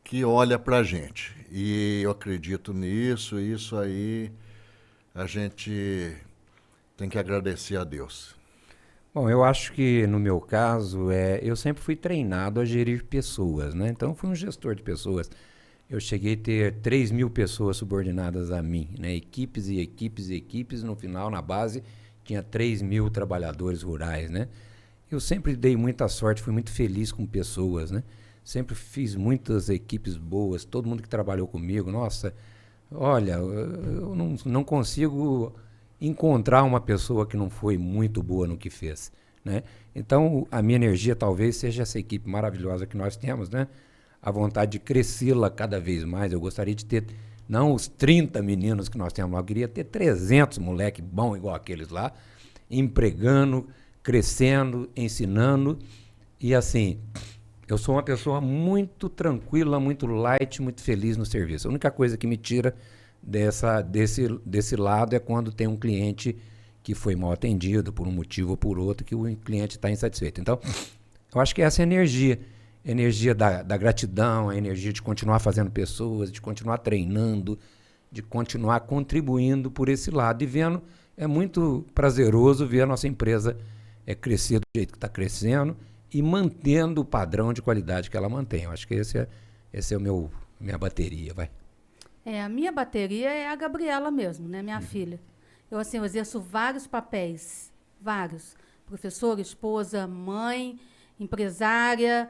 que olha pra gente. E eu acredito nisso, isso aí a gente tem que agradecer a Deus. Bom, eu acho que no meu caso, eu sempre fui treinado a gerir pessoas, né? Então, fui um gestor de pessoas. Eu cheguei a ter 3.000 pessoas subordinadas a mim, né? Equipes e equipes e equipes. No final, na base, tinha 3.000 trabalhadores rurais, né? Eu sempre dei muita sorte, fui muito feliz com pessoas, né? Sempre fiz muitas equipes boas, todo mundo que trabalhou comigo, nossa, olha, eu não consigo encontrar uma pessoa que não foi muito boa no que fez, né? Então, a minha energia talvez seja essa equipe maravilhosa que nós temos, né? A vontade de crescê-la cada vez mais. Eu gostaria de ter, não os 30 meninos que nós temos lá, eu queria ter 300 moleques bons igual aqueles lá, empregando, crescendo, ensinando. E assim, eu sou uma pessoa muito tranquila, muito light, muito feliz no serviço. A única coisa que me tira desse lado é quando tem um cliente que foi mal atendido por um motivo ou por outro, que o cliente está insatisfeito. Então, eu acho que essa é a energia da gratidão, a energia de continuar fazendo pessoas, de continuar treinando, de continuar contribuindo por esse lado. E vendo, é muito prazeroso ver a nossa empresa crescer do jeito que está crescendo e mantendo o padrão de qualidade que ela mantém. Eu acho que esse é minha bateria, vai. A minha bateria é a Gabriela mesmo, né? Minha filha. Eu exerço vários papéis, vários. Professora, esposa, mãe, empresária,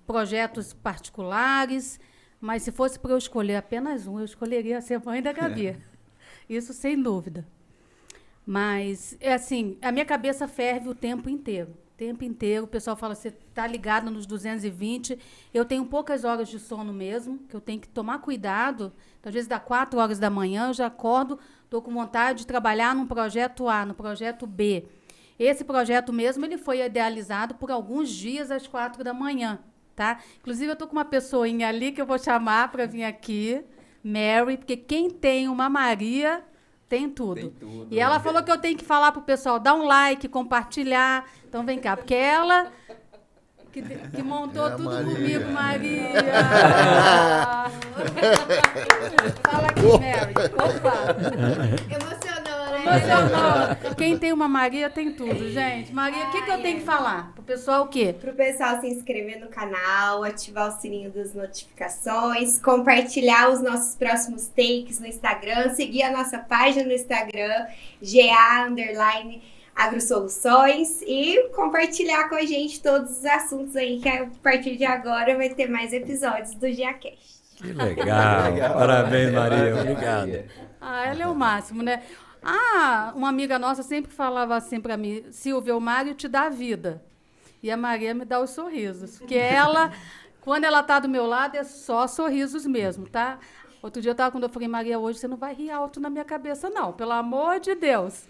projetos particulares, mas se fosse para eu escolher apenas um, eu escolheria ser mãe da Gabi. Isso sem dúvida. Mas, a minha cabeça ferve o tempo inteiro. O pessoal fala, você está ligado nos 220. Eu tenho poucas horas de sono mesmo, que eu tenho que tomar cuidado. Então, às vezes, dá 4 horas da manhã, eu já acordo, estou com vontade de trabalhar num projeto A, no projeto B. Esse projeto mesmo, ele foi idealizado por alguns dias às 4 da manhã, tá? Inclusive, eu estou com uma pessoinha ali que eu vou chamar para vir aqui, Mary, porque quem tem uma Maria tem tudo. E ela falou que eu tenho que falar pro pessoal, dar um like, compartilhar. Então, vem cá, porque ela que montou tudo Maria. comigo, Maria. Fala aqui, Mary. Opa! Emocionou, né? Emocionou. Quem tem uma Maria tem tudo, gente. Maria, o que eu tenho que falar? Pro pessoal o quê? Pro pessoal se inscrever no canal, ativar o sininho das notificações, compartilhar os nossos próximos takes no Instagram, seguir a nossa página no Instagram, GA_agrosoluções, e compartilhar com a gente todos os assuntos aí, que a partir de agora vai ter mais episódios do GAcast. Que legal. Parabéns, Maria. Obrigado. Ela é o máximo, né? Uma amiga nossa sempre falava assim pra mim, Silvia, o Mário te dá vida. E a Maria me dá os sorrisos. Porque ela, quando ela tá do meu lado, é só sorrisos mesmo, tá? Outro dia quando eu falei, Maria, hoje você não vai rir alto na minha cabeça, não. Pelo amor de Deus.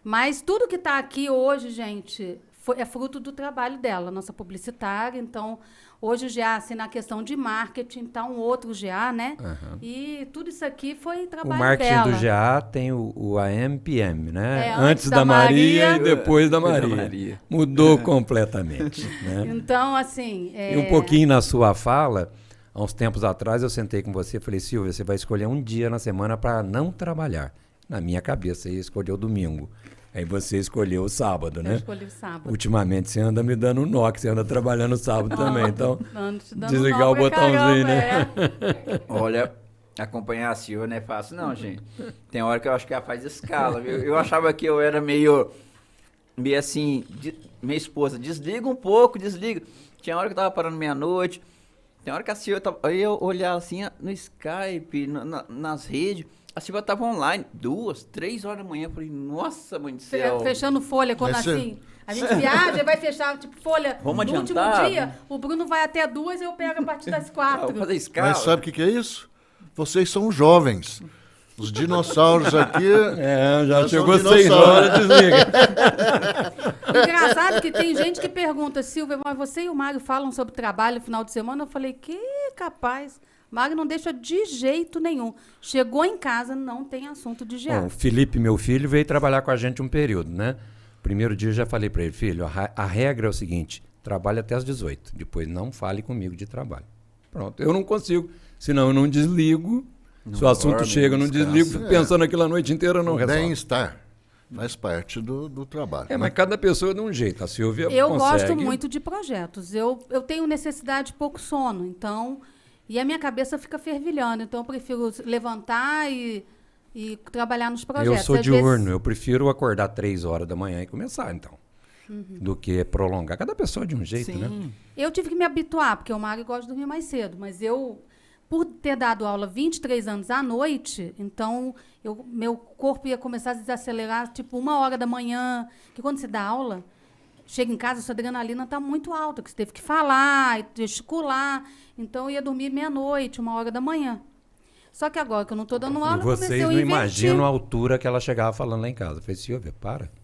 Mas tudo que tá aqui hoje, gente, é fruto do trabalho dela, nossa publicitária. Então, hoje o GA, assim, na questão de marketing, tá um outro GA, né? Uhum. E tudo isso aqui foi O trabalho marketing dela. do GA tem o AMPM, né? Antes da da Maria e Maria. depois da Depois da Maria. Maria. Mudou completamente, né? Então, assim... E um pouquinho na sua fala, há uns tempos atrás eu sentei com você e falei, Silvia, você vai escolher um dia na semana para não trabalhar. Na minha cabeça, você escolheu domingo. Aí você escolheu o sábado, né? Eu escolhi o sábado. Ultimamente você anda me dando nó, que você anda trabalhando sábado também. Então, Ando te dando desligar nó o pra botãozinho, caramba, né? Olha, acompanhar a Silvia não é fácil não, gente. Tem hora que eu acho que ela faz escala, viu? Eu achava que eu era meio assim, minha esposa, desliga um pouco, desliga. Tinha hora que eu tava parando meia-noite, tem hora que a Silvia tava... Aí eu olhar assim no Skype, nas redes... A Silvia tava online, 2, 3 horas da manhã. Eu falei, nossa, mãe do céu. Fechando folha, quando Mas você- assim... A gente viaja e vai fechar, tipo, folha. Vamos no último adiantar? dia, o Bruno vai até 2 e eu pego a partir das Ah, 4. vou fazer escala. Mas sabe o que é isso? Vocês são jovens. Os dinossauros aqui... Já Nós chegou somos 6 dinossauros. horas, desliga. Engraçado que tem gente que pergunta, Silvia, mas você e o Mário falam sobre trabalho no final de semana? Eu falei, que capaz. Mário não deixa de jeito nenhum. Chegou em casa, não tem assunto de Bom, GA. o Felipe, meu filho, veio trabalhar com a gente um período, né? Primeiro dia eu já falei para ele, filho, a regra é o seguinte, trabalhe até as 18, depois não fale comigo de trabalho. Pronto, eu não consigo, senão eu não desligo, se o assunto dorme, chega, eu não descansa. desligo, fico pensando aquilo a noite inteira, eu não O resolvo. bem-estar faz parte do trabalho. Mas cada pessoa é de um jeito, a Silvia Eu consegue. gosto muito de projetos. Eu tenho necessidade de pouco sono, então... E a minha cabeça fica fervilhando, então eu prefiro levantar e trabalhar nos projetos. Eu sou Às diurno, vezes- eu prefiro acordar 3 horas da manhã e começar, então, do que prolongar. Cada pessoa é de um jeito, né? Sim. Eu tive que me habituar, porque o Mário gosta de dormir mais cedo, mas eu, por ter dado aula 23 anos à noite, então meu corpo ia começar a desacelerar, tipo, 1 hora da manhã, que quando você dá aula, chega em casa, sua adrenalina está muito alta, que você teve que falar, gesticular, então eu ia dormir meia-noite, 1 hora da manhã. Só que agora que eu não estou dando aula, E eu comecei vocês a não invertir. imaginam a altura que ela chegava falando lá em casa. Eu falei, Silvia,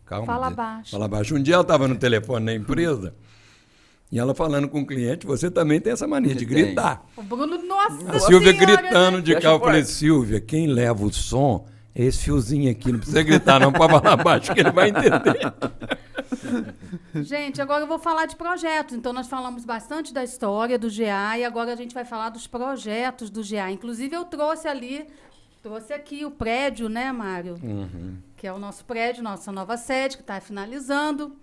calma. Fala baixo. Fala baixo. Um dia ela estava no telefone na empresa e ela falando com o cliente, você também tem essa mania de Tem. gritar. O Bruno, nossa A Silvia Senhora, gritando de Fecha cá. Eu a falei, porta. Silvia, quem leva o som é esse fiozinho aqui. Não precisa gritar não para falar baixo que ele vai entender. Gente, agora eu vou falar de projetos. Então, nós falamos bastante da história do GA e agora a gente vai falar dos projetos do GA. Inclusive, eu trouxe aqui o prédio, né, Mário? Que é o nosso prédio, nossa nova sede, que está finalizando.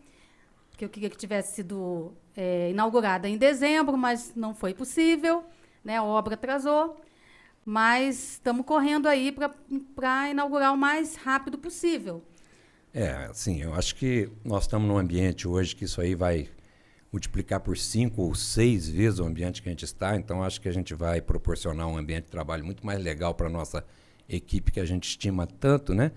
Que eu queria que tivesse sido inaugurada em dezembro, mas não foi possível, né? A obra atrasou. Mas estamos correndo aí para inaugurar o mais rápido possível. Assim, eu acho que nós estamos num ambiente hoje que isso aí vai multiplicar por 5 ou 6 vezes o ambiente que a gente está, então acho que a gente vai proporcionar um ambiente de trabalho muito mais legal para a nossa equipe que a gente estima tanto, né?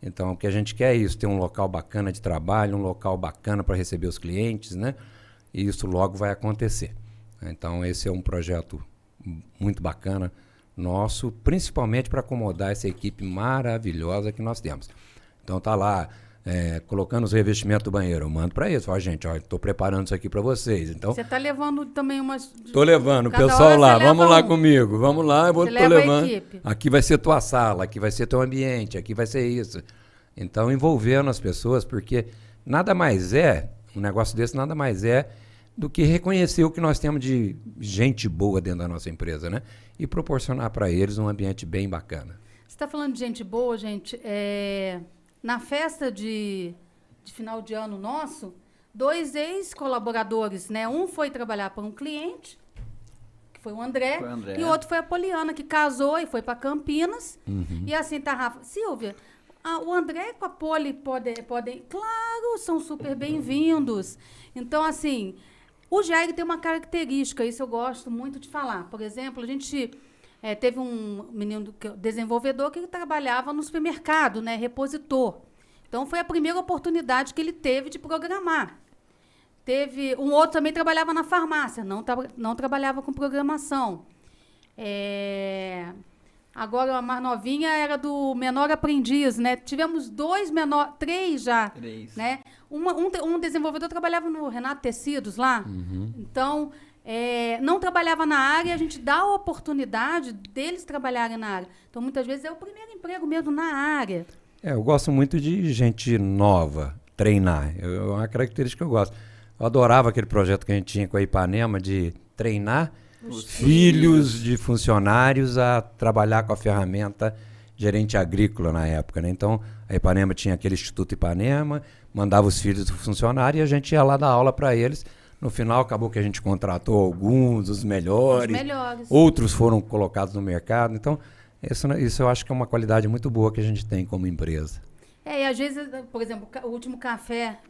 Então, o que a gente quer é isso, ter um local bacana de trabalho, um local bacana para receber os clientes, né? E isso logo vai acontecer. Então, esse é um projeto muito bacana nosso, principalmente para acomodar essa equipe maravilhosa que nós temos. Então tá lá, colocando os revestimentos do banheiro, eu mando para eles, falo, gente, estou preparando isso aqui para vocês. Então, Você está levando também umas... estou levando o Cada pessoal hora lá, você vamos leva lá um. comigo, vamos lá, eu Você tô leva a levando. equipe. Aqui vai ser tua sala, aqui vai ser teu ambiente, aqui vai ser isso. Então, envolvendo as pessoas, porque nada mais um negócio desse nada mais é do que reconhecer o que nós temos de gente boa dentro da nossa empresa, né? E proporcionar para eles um ambiente bem bacana. Você está falando de gente boa, gente. na festa de final de ano nosso, 2 ex-colaboradores, né? Um foi trabalhar para um cliente, que foi o André, e o outro foi a Poliana, que casou e foi para Campinas. E assim, tá, Rafa? Silvia, o André com a Poli podem... Claro, são super bem-vindos. Então, assim, o Jair tem uma característica, isso eu gosto muito de falar. Por exemplo, a gente teve um menino desenvolvedor que ele trabalhava no supermercado, né? Repositor. Então, foi a primeira oportunidade que ele teve de programar. Teve um outro também trabalhava na farmácia, não trabalhava com programação. Agora, a mais novinha era do menor aprendiz, né? Tivemos 3 já. 3. Né? Um desenvolvedor trabalhava no Renato Tecidos lá. Então, não trabalhava na área, a gente dá a oportunidade deles trabalharem na área. Então, muitas vezes, é o primeiro emprego mesmo na área. Eu gosto muito de gente nova treinar. É uma característica que eu gosto. Eu adorava aquele projeto que a gente tinha com a Ipanema de treinar os filhos de funcionários a trabalhar com a ferramenta gerente agrícola na época, né? Então, a Ipanema tinha aquele Instituto Ipanema, mandava os filhos do funcionário e a gente ia lá dar aula para eles. No final, acabou que a gente contratou alguns, os melhores. Outros foram colocados no mercado. Então, isso eu acho que é uma qualidade muito boa que a gente tem como empresa. E às vezes, por exemplo, o último café,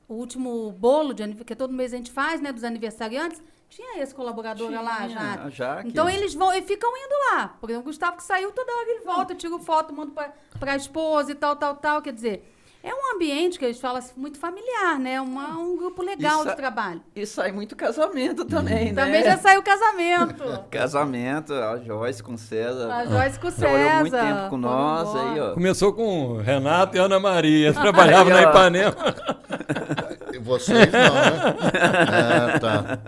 o último bolo que todo mês a gente faz, né, dos aniversariantes, tinha esse colaborador lá já. Então eles ficam indo lá. Por exemplo, o Gustavo que saiu, toda hora ele volta, tira foto, manda para a esposa e tal. Quer dizer, é um ambiente que eles falam assim, muito familiar, né? Um grupo legal de trabalho. E sai muito casamento também, né? Também já saiu casamento. Casamento, a Joyce com César. A Joyce com César. Trabalhou muito tempo com nós. Aí, ó. Começou com Renato e Ana Maria. Trabalhavam na Ipanema. E vocês não, né? Tá.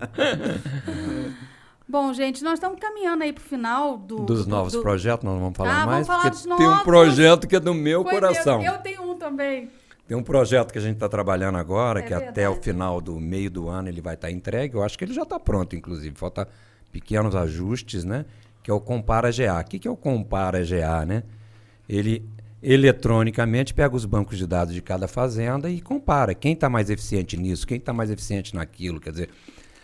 Bom, gente, nós estamos caminhando aí para o final dos novos projetos, nós não vamos falar mais, vamos falar porque tem um projeto que é do meu coração. Eu tenho um também. Tem um projeto que a gente está trabalhando agora, que verdade. Até o final do meio do ano ele vai estar entregue. Eu acho que ele já está pronto, inclusive. Falta pequenos ajustes, né? Que é o Compara GA. O que é o Compara GA, né? Ele eletronicamente pega os bancos de dados de cada fazenda e compara. Quem está mais eficiente nisso, quem está mais eficiente naquilo. Quer dizer,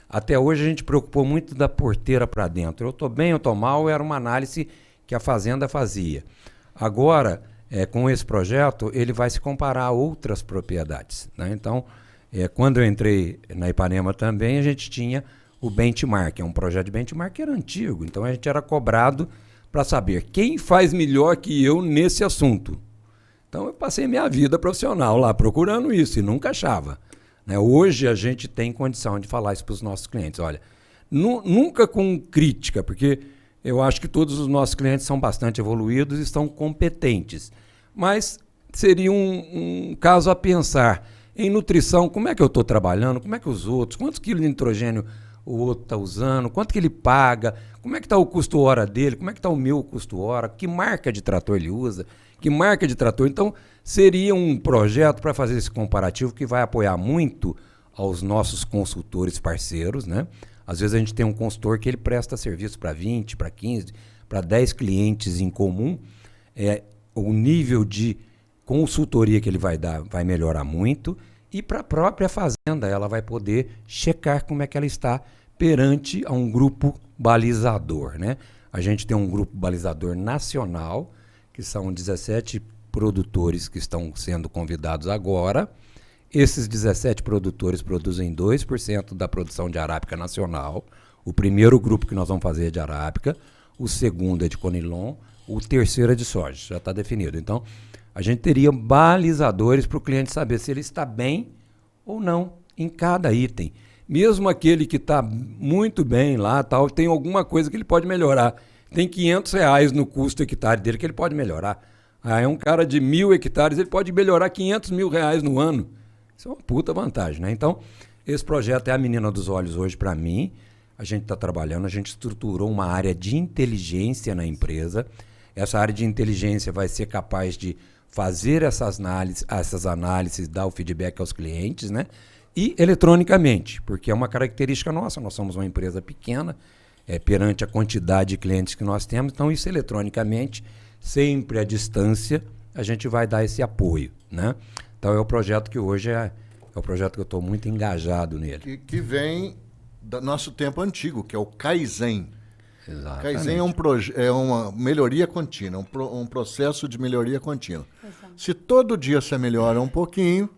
até hoje a gente preocupou muito da porteira para dentro. Eu estou bem, eu estou mal, era uma análise que a fazenda fazia. Agora, com esse projeto, ele vai se comparar a outras propriedades, né? Então, quando eu entrei na Ipanema também, a gente tinha o benchmark. É um projeto de benchmark que era antigo. Então, a gente era cobrado para saber quem faz melhor que eu nesse assunto. Então, eu passei minha vida profissional lá procurando isso e nunca achava. Né? Hoje, a gente tem condição de falar isso para os nossos clientes. Olha, nunca com crítica, porque eu acho que todos os nossos clientes são bastante evoluídos e estão competentes. Mas seria um caso a pensar. Em nutrição, como é que eu estou trabalhando? Como é que os outros? Quantos quilos de nitrogênio o outro está usando? Quanto que ele paga? Como é que está o custo hora dele? Como é que está o meu custo hora? Que marca de trator ele usa? Que marca de trator? Então, seria um projeto para fazer esse comparativo que vai apoiar muito aos nossos consultores parceiros, né? Às vezes a gente tem um consultor que ele presta serviço para 20, para 15, para 10 clientes em comum. O nível de consultoria que ele vai dar vai melhorar muito. E para a própria fazenda, ela vai poder checar como é que ela está perante a um grupo balizador, né? A gente tem um grupo balizador nacional, que são 17 produtores que estão sendo convidados agora. Esses 17 produtores produzem 2% da produção de arábica nacional. O primeiro grupo que nós vamos fazer é de arábica, o segundo é de conilon, o terceiro é de soja, já está definido. Então, a gente teria balizadores para o cliente saber se ele está bem ou não em cada item. Mesmo aquele que está muito bem lá, tal, tem alguma coisa que ele pode melhorar. Tem R$500 no custo hectare dele que ele pode melhorar. É um cara de 1.000 hectares, ele pode melhorar R$500 mil no ano. Isso é uma puta vantagem, né? Então, esse projeto é a menina dos olhos hoje para mim. A gente está trabalhando, a gente estruturou uma área de inteligência na empresa. Essa área de inteligência vai ser capaz de fazer essas análises, dar o feedback aos clientes, né? E eletronicamente, porque é uma característica nossa. Nós somos uma empresa pequena, perante a quantidade de clientes que nós temos. Então, isso eletronicamente, sempre à distância, a gente vai dar esse apoio, né? Então é o projeto que hoje é o projeto que eu estou muito engajado nele. Que vem do nosso tempo antigo, que é o Kaizen. Exatamente. Kaizen é uma melhoria contínua, um processo de melhoria contínua. Exato. Se todo dia você melhora um pouquinho,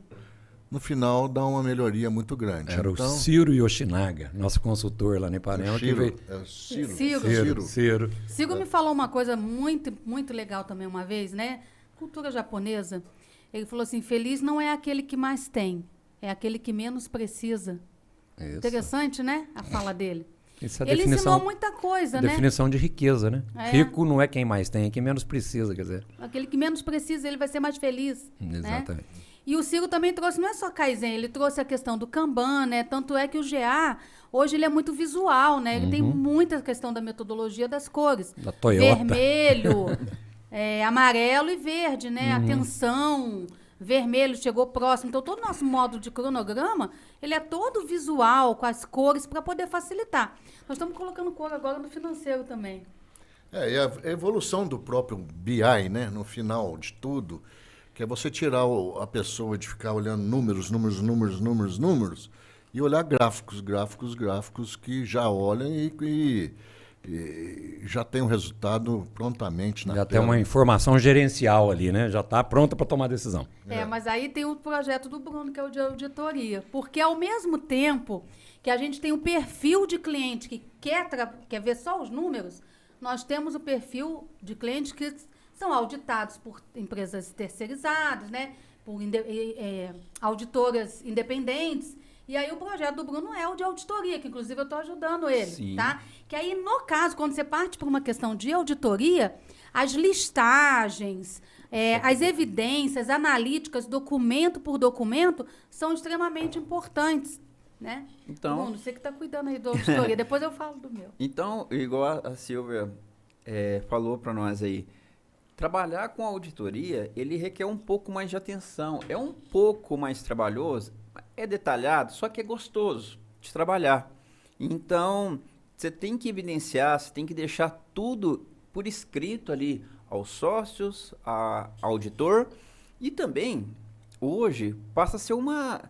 no final dá uma melhoria muito grande. Era então, o Ciro Yoshinaga, nosso consultor lá em Ipanema, que veio... Ciro. Ciro. Sigo me falou uma coisa muito, muito legal também uma vez, né? Cultura japonesa. Ele falou assim, feliz não é aquele que mais tem, é aquele que menos precisa. Isso. Interessante, né? A fala dele. Isso é a Ele definição, ensinou muita coisa, né? definição de riqueza, né? É. Rico não é quem mais tem, é quem menos precisa, quer dizer. Aquele que menos precisa, ele vai ser mais feliz. Né? Exatamente. E o Ciro também trouxe, não é só Kaizen, ele trouxe a questão do Kanban, né? Tanto é que o GA, hoje ele é muito visual, né? Ele tem muita questão da metodologia das cores. Da Toyota. Vermelho, amarelo e verde, né? Atenção, vermelho chegou próximo. Então, todo o nosso modo de cronograma, ele é todo visual, com as cores, para poder facilitar. Nós estamos colocando cor agora no financeiro também. e a evolução do próprio BI, né, no final de tudo, que é você tirar a pessoa de ficar olhando números, e olhar gráficos que já olham e já tem um resultado prontamente na Já tela. tem uma informação gerencial ali, né? Já está pronta para tomar decisão. Mas aí tem o projeto do Bruno, que é o de auditoria. Porque ao mesmo tempo que a gente tem o perfil de cliente que quer ver só os números, nós temos o perfil de clientes que são auditados por empresas terceirizadas, né? Por auditoras independentes. E aí o projeto do Bruno é o de auditoria, que inclusive eu estou ajudando ele, Sim. tá? Que aí, no caso, quando você parte por uma questão de auditoria, as listagens, as evidências analíticas, documento por documento, são extremamente importantes, né? Então- Bruno, você que está cuidando aí da auditoria, depois eu falo do meu. Então, igual a Silvia falou para nós aí, trabalhar com auditoria, ele requer um pouco mais de atenção. É um pouco mais trabalhoso, é detalhado, só que é gostoso de trabalhar. Então, você tem que evidenciar, você tem que deixar tudo por escrito ali aos sócios, ao auditor, e também, hoje, passa a ser uma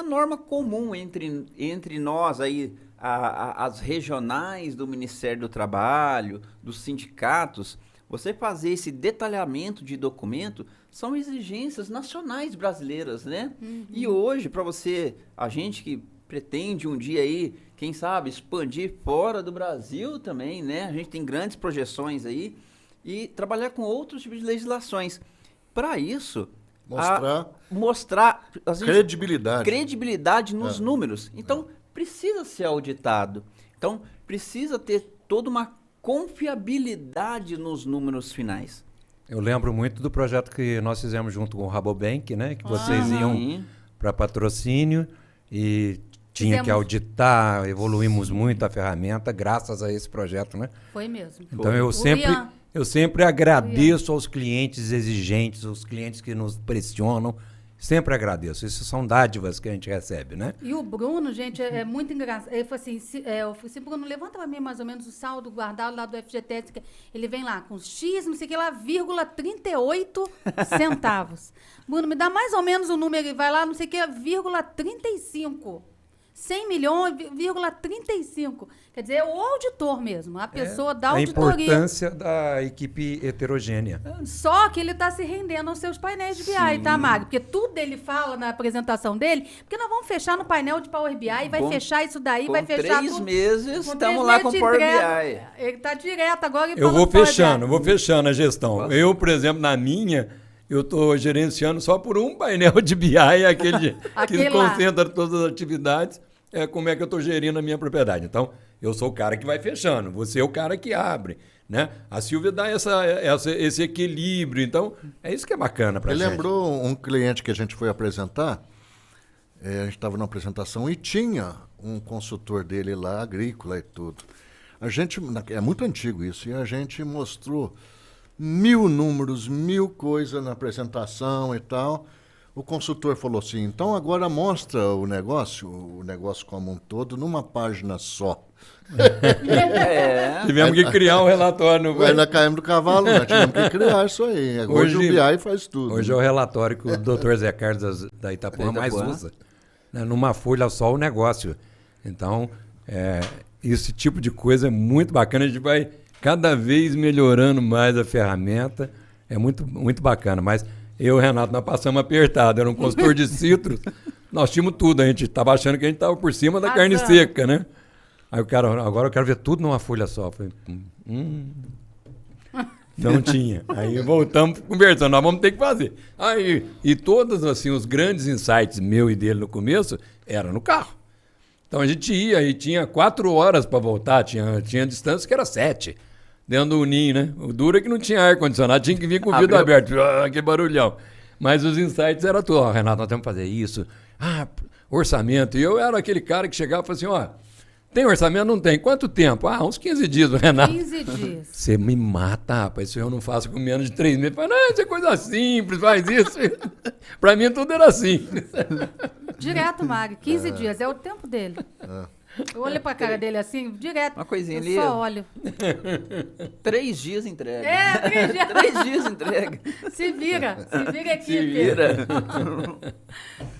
norma comum entre nós aí, as regionais do Ministério do Trabalho, dos sindicatos. Você fazer esse detalhamento de documento são exigências nacionais brasileiras, né? E hoje, para a gente que pretende um dia aí, quem sabe, expandir fora do Brasil também, né? A gente tem grandes projeções aí e trabalhar com outros tipos de legislações. Para isso, mostrar às vezes, credibilidade nos números. Então, precisa ser auditado. Então, precisa ter toda uma confiabilidade nos números finais. Eu lembro muito do projeto que nós fizemos junto com o Rabobank, né? Que vocês iam para patrocínio e tinha que auditar, evoluímos muito a ferramenta graças a esse projeto, né? Foi mesmo. Então eu sempre agradeço aos clientes exigentes, aos clientes que nos pressionam. Sempre agradeço. Isso são dádivas que a gente recebe, né? E o Bruno, gente, é muito engraçado. Ele falou assim, eu falei assim, Bruno, levanta para mim mais ou menos o saldo guardado lá do FGTS. Ele vem lá com X, não sei o que lá, 38 centavos. Bruno, me dá mais ou menos o número, ele vai lá, não sei o que, 35. 100 milhões, 35. Quer dizer, é o auditor mesmo, a pessoa da auditoria. A importância da equipe heterogênea. Só que ele está se rendendo aos seus painéis de BI, tá, Mário? Porque tudo ele fala na apresentação dele, porque nós vamos fechar no painel de Power BI, vai fechar isso daí, vai fechar tudo. 3 meses, Com estamos lá com o Power BI. Ele está direto agora. Eu vou fechando a gestão. Eu, por exemplo, na minha, eu estou gerenciando só por um painel de BI, aquele que concentra todas as atividades, como é que eu estou gerindo a minha propriedade. Então, eu sou o cara que vai fechando, você é o cara que abre, né? A Silvia dá esse equilíbrio, então é isso que é bacana para a gente. Lembrou um cliente que a gente foi apresentar, a gente estava na apresentação e tinha um consultor dele lá, agrícola e tudo. É muito antigo isso, e a gente mostrou 1000 números, 1000 coisas na apresentação e tal. o consultor falou assim, então agora mostra o negócio como um todo, numa página só. Tivemos que criar um relatório. Aí nós caímos do cavalo, nós tivemos que criar isso aí. Hoje o BI faz tudo. Hoje é o relatório que o Dr. Zé Carlos da Itapuã mais usa. Né? Numa folha só o negócio. Então, esse tipo de coisa é muito bacana. A gente vai cada vez melhorando mais a ferramenta. É muito, muito bacana. Mas eu e o Renato, nós passamos apertado. Era um consultor de citros. Nós tínhamos tudo. A gente estava achando que a gente estava por cima da carne seca, né? Aí o cara, agora eu quero ver tudo numa folha só. Eu falei, não tinha. Aí voltamos conversando, nós vamos ter que fazer. Aí, e todos assim, os grandes insights meu e dele no começo era no carro. Então a gente ia e tinha 4 horas para voltar, tinha distância que era 7, dentro do ninho, né? O duro é que não tinha ar-condicionado, tinha que vir com o vidro aberto, que barulhão. Mas os insights eram tudo, Renato, nós temos que fazer isso. Orçamento. E eu era aquele cara que chegava e falava assim, tem orçamento? Não tem. Quanto tempo? Uns 15 dias, Renato. 15 dias. Você me mata, rapaz. Isso eu não faço com menos de 3 meses. Não, isso é coisa simples, faz isso. Pra mim tudo era simples. Direto, Mário. 15 dias. É o tempo dele. Eu olhei pra cara dele assim, direto. Uma coisinha ali. Só olho. 3 dias entrega. 3 dias. 3 dias entrega. Se vira aqui. Se vira.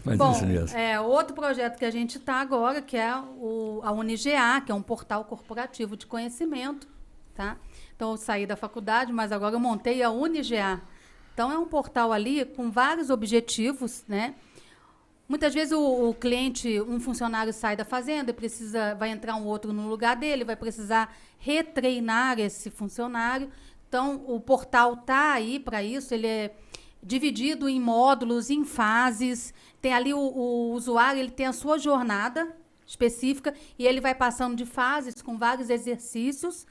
Mas Bom, isso mesmo. outro projeto que a gente está agora, que é a UniGA, que é um portal corporativo de conhecimento, tá? Então, eu saí da faculdade, mas agora eu montei a UniGA. Então, é um portal ali com vários objetivos, né? Muitas vezes o cliente, um funcionário sai da fazenda e vai entrar um outro no lugar dele, vai precisar retreinar esse funcionário. Então, o portal está aí para isso, ele é dividido em módulos, em fases. Tem ali o usuário, ele tem a sua jornada específica e ele vai passando de fases com vários exercícios.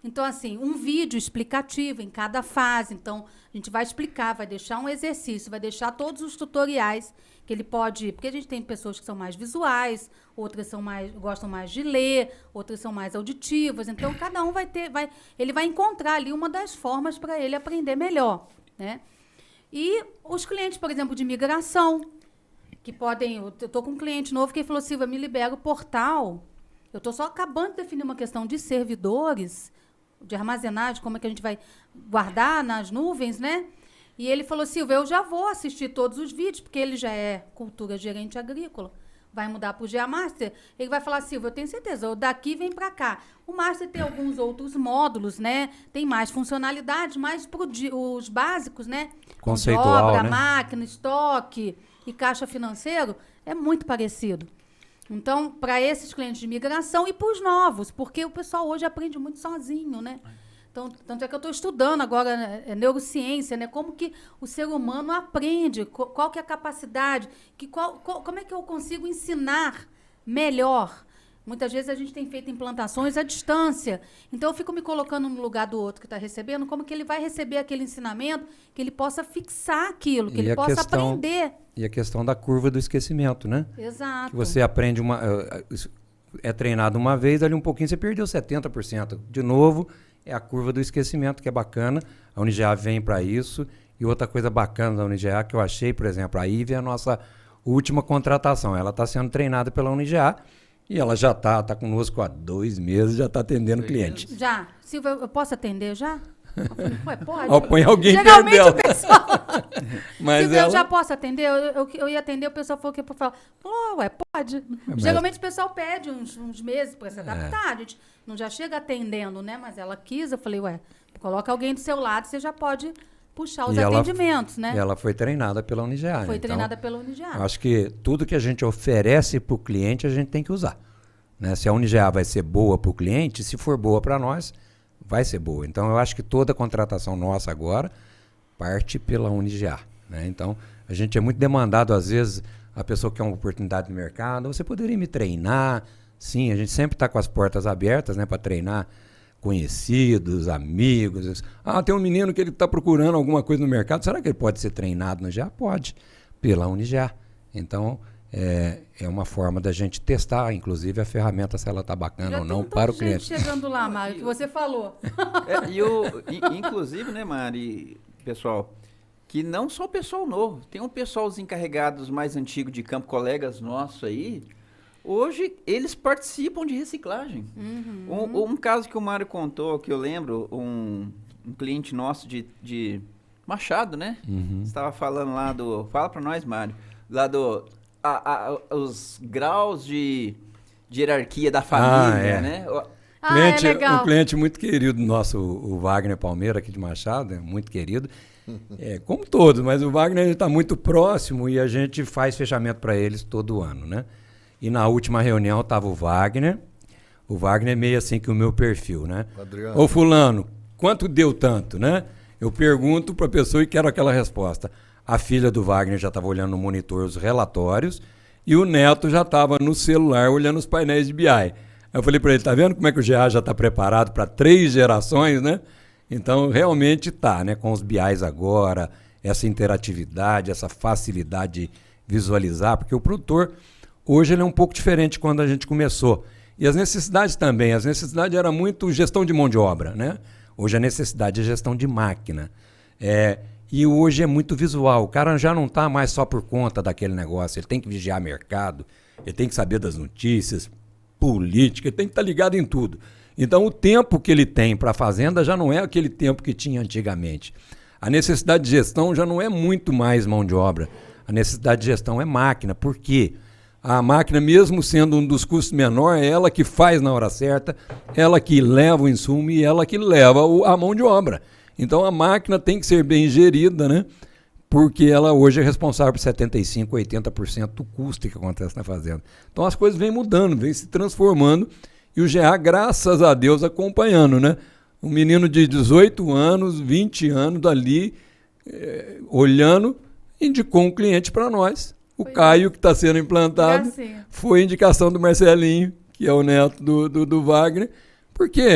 Então, assim, um vídeo explicativo em cada fase. Então, a gente vai explicar, vai deixar um exercício, vai deixar todos os tutoriais que ele pode... Porque a gente tem pessoas que são mais visuais, outras gostam mais de ler, outras são mais auditivas. Então, cada um ele vai encontrar ali uma das formas para ele aprender melhor, né? E os clientes, por exemplo, de migração, que podem... Eu estou com um cliente novo que falou, Silvia, me libera o portal. Eu estou só acabando de definir uma questão de servidores, de armazenagem, como é que a gente vai guardar nas nuvens, né? E ele falou, Silvia, eu já vou assistir todos os vídeos, porque ele já é cultura gerente agrícola, vai mudar para o GA Master, ele vai falar, Silvia, eu tenho certeza, daqui vem para cá. O Master tem alguns outros módulos, né? Tem mais funcionalidades, mas os básicos, né? Conceitual, obra, né? máquina, estoque e caixa financeiro, é muito parecido. Então, para esses clientes de migração e para os novos, porque o pessoal hoje aprende muito sozinho, né? Então, tanto é que eu estou estudando agora neurociência, né? Como que o ser humano aprende, qual que é a capacidade, como é que eu consigo ensinar melhor. Muitas vezes a gente tem feito implantações à distância. Então, eu fico me colocando no lugar do outro que está recebendo, como que ele vai receber aquele ensinamento, que ele possa fixar aquilo, que ele possa aprender. E a questão da curva do esquecimento, né? Exato. Que você aprende é treinado uma vez, ali um pouquinho você perdeu 70%. De novo, é a curva do esquecimento, que é bacana. A UniGA vem para isso. E outra coisa bacana da UniGA que eu achei, por exemplo, a Ivy é a nossa última contratação. Ela está sendo treinada pela UniGA e ela já está conosco há 2 meses, já está atendendo cliente. Já. Silvia, eu posso atender já? Ué, pode. Põe alguém geralmente perto dela. O pessoal... Mas Silvia, ela... eu já posso atender? Eu ia atender, o pessoal falou que eu falar. Pode. Geralmente o pessoal pede uns meses para se adaptar. A gente não já chega atendendo, né? Mas ela quis, eu falei, coloca alguém do seu lado, você já pode puxar os atendimentos, né? E ela foi treinada pela UniGA. Foi treinada pela UniGA. Eu acho que tudo que a gente oferece para o cliente, a gente tem que usar. Né? Se a UniGA vai ser boa para o cliente, se for boa para nós, vai ser boa. Então, eu acho que toda contratação nossa agora parte pela UniGA. Né? Então, a gente é muito demandado, às vezes, a pessoa quer uma oportunidade no mercado, você poderia me treinar? Sim, a gente sempre está com as portas abertas, né, para treinar conhecidos, amigos. Tem um menino que ele está procurando alguma coisa no mercado, será que ele pode ser treinado no GA? Pode, pela UniGA. Então, é uma forma da gente testar, inclusive, a ferramenta, se ela está bacana ou não, para o cliente. Chegando lá, Mari, que você falou. Inclusive, né, Mari, pessoal, que não só o pessoal novo, tem um pessoal, os encarregados mais antigos de campo, colegas nossos aí, hoje eles participam de reciclagem. Um caso que o Mário contou, que eu lembro, um cliente nosso de Machado, né? Estava falando lá do... Fala para nós, Mário. Lá do... os graus de hierarquia da família, né? Cliente, é legal. Um cliente muito querido nosso, o Wagner Palmeira, aqui de Machado, muito querido. Como todos, mas o Wagner está muito próximo e a gente faz fechamento para eles todo ano, né? E na última reunião estava o Wagner é meio assim que o meu perfil, né? Adriano. Ô fulano, quanto deu tanto, né? Eu pergunto para a pessoa e quero aquela resposta. A filha do Wagner já estava olhando no monitor os relatórios e o neto já estava no celular olhando os painéis de BI. Aí eu falei para ele, tá vendo como é que o GA já está preparado para 3 gerações, né? Então, realmente está, né? Com os BIs agora, essa interatividade, essa facilidade de visualizar, porque o produtor, hoje, ele é um pouco diferente quando a gente começou. E as necessidades também. As necessidades era muito gestão de mão de obra, né? Hoje a necessidade é gestão de máquina. E hoje é muito visual. O cara já não está mais só por conta daquele negócio. Ele tem que vigiar mercado, ele tem que saber das notícias, política, ele tem que estar ligado em tudo. Então, o tempo que ele tem para a fazenda já não é aquele tempo que tinha antigamente. A necessidade de gestão já não é muito mais mão de obra. A necessidade de gestão é máquina. Por quê? A máquina, mesmo sendo um dos custos menor, é ela que faz na hora certa, ela que leva o insumo e ela que leva a mão de obra. Então, a máquina tem que ser bem gerida, né? Porque ela hoje é responsável por 75%, 80% do custo que acontece na fazenda. Então, as coisas vêm mudando, vêm se transformando. E o GA, graças a Deus, acompanhando, né? Um menino de 18 anos, 20 anos, ali, olhando, indicou um cliente para nós. O Caio, que está sendo implantado, foi indicação do Marcelinho, que é o neto do Wagner, porque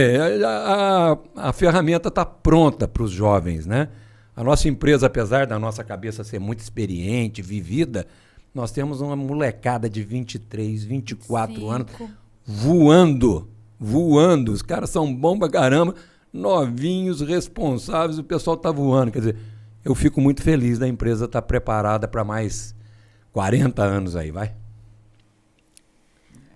a ferramenta está pronta para os jovens, né? A nossa empresa, apesar da nossa cabeça ser muito experiente, vivida, nós temos uma molecada de 23, 24 anos... voando. Os caras são bons pra caramba, novinhos, responsáveis, o pessoal tá voando. Quer dizer, eu fico muito feliz da empresa estar preparada para mais 40 anos aí, vai.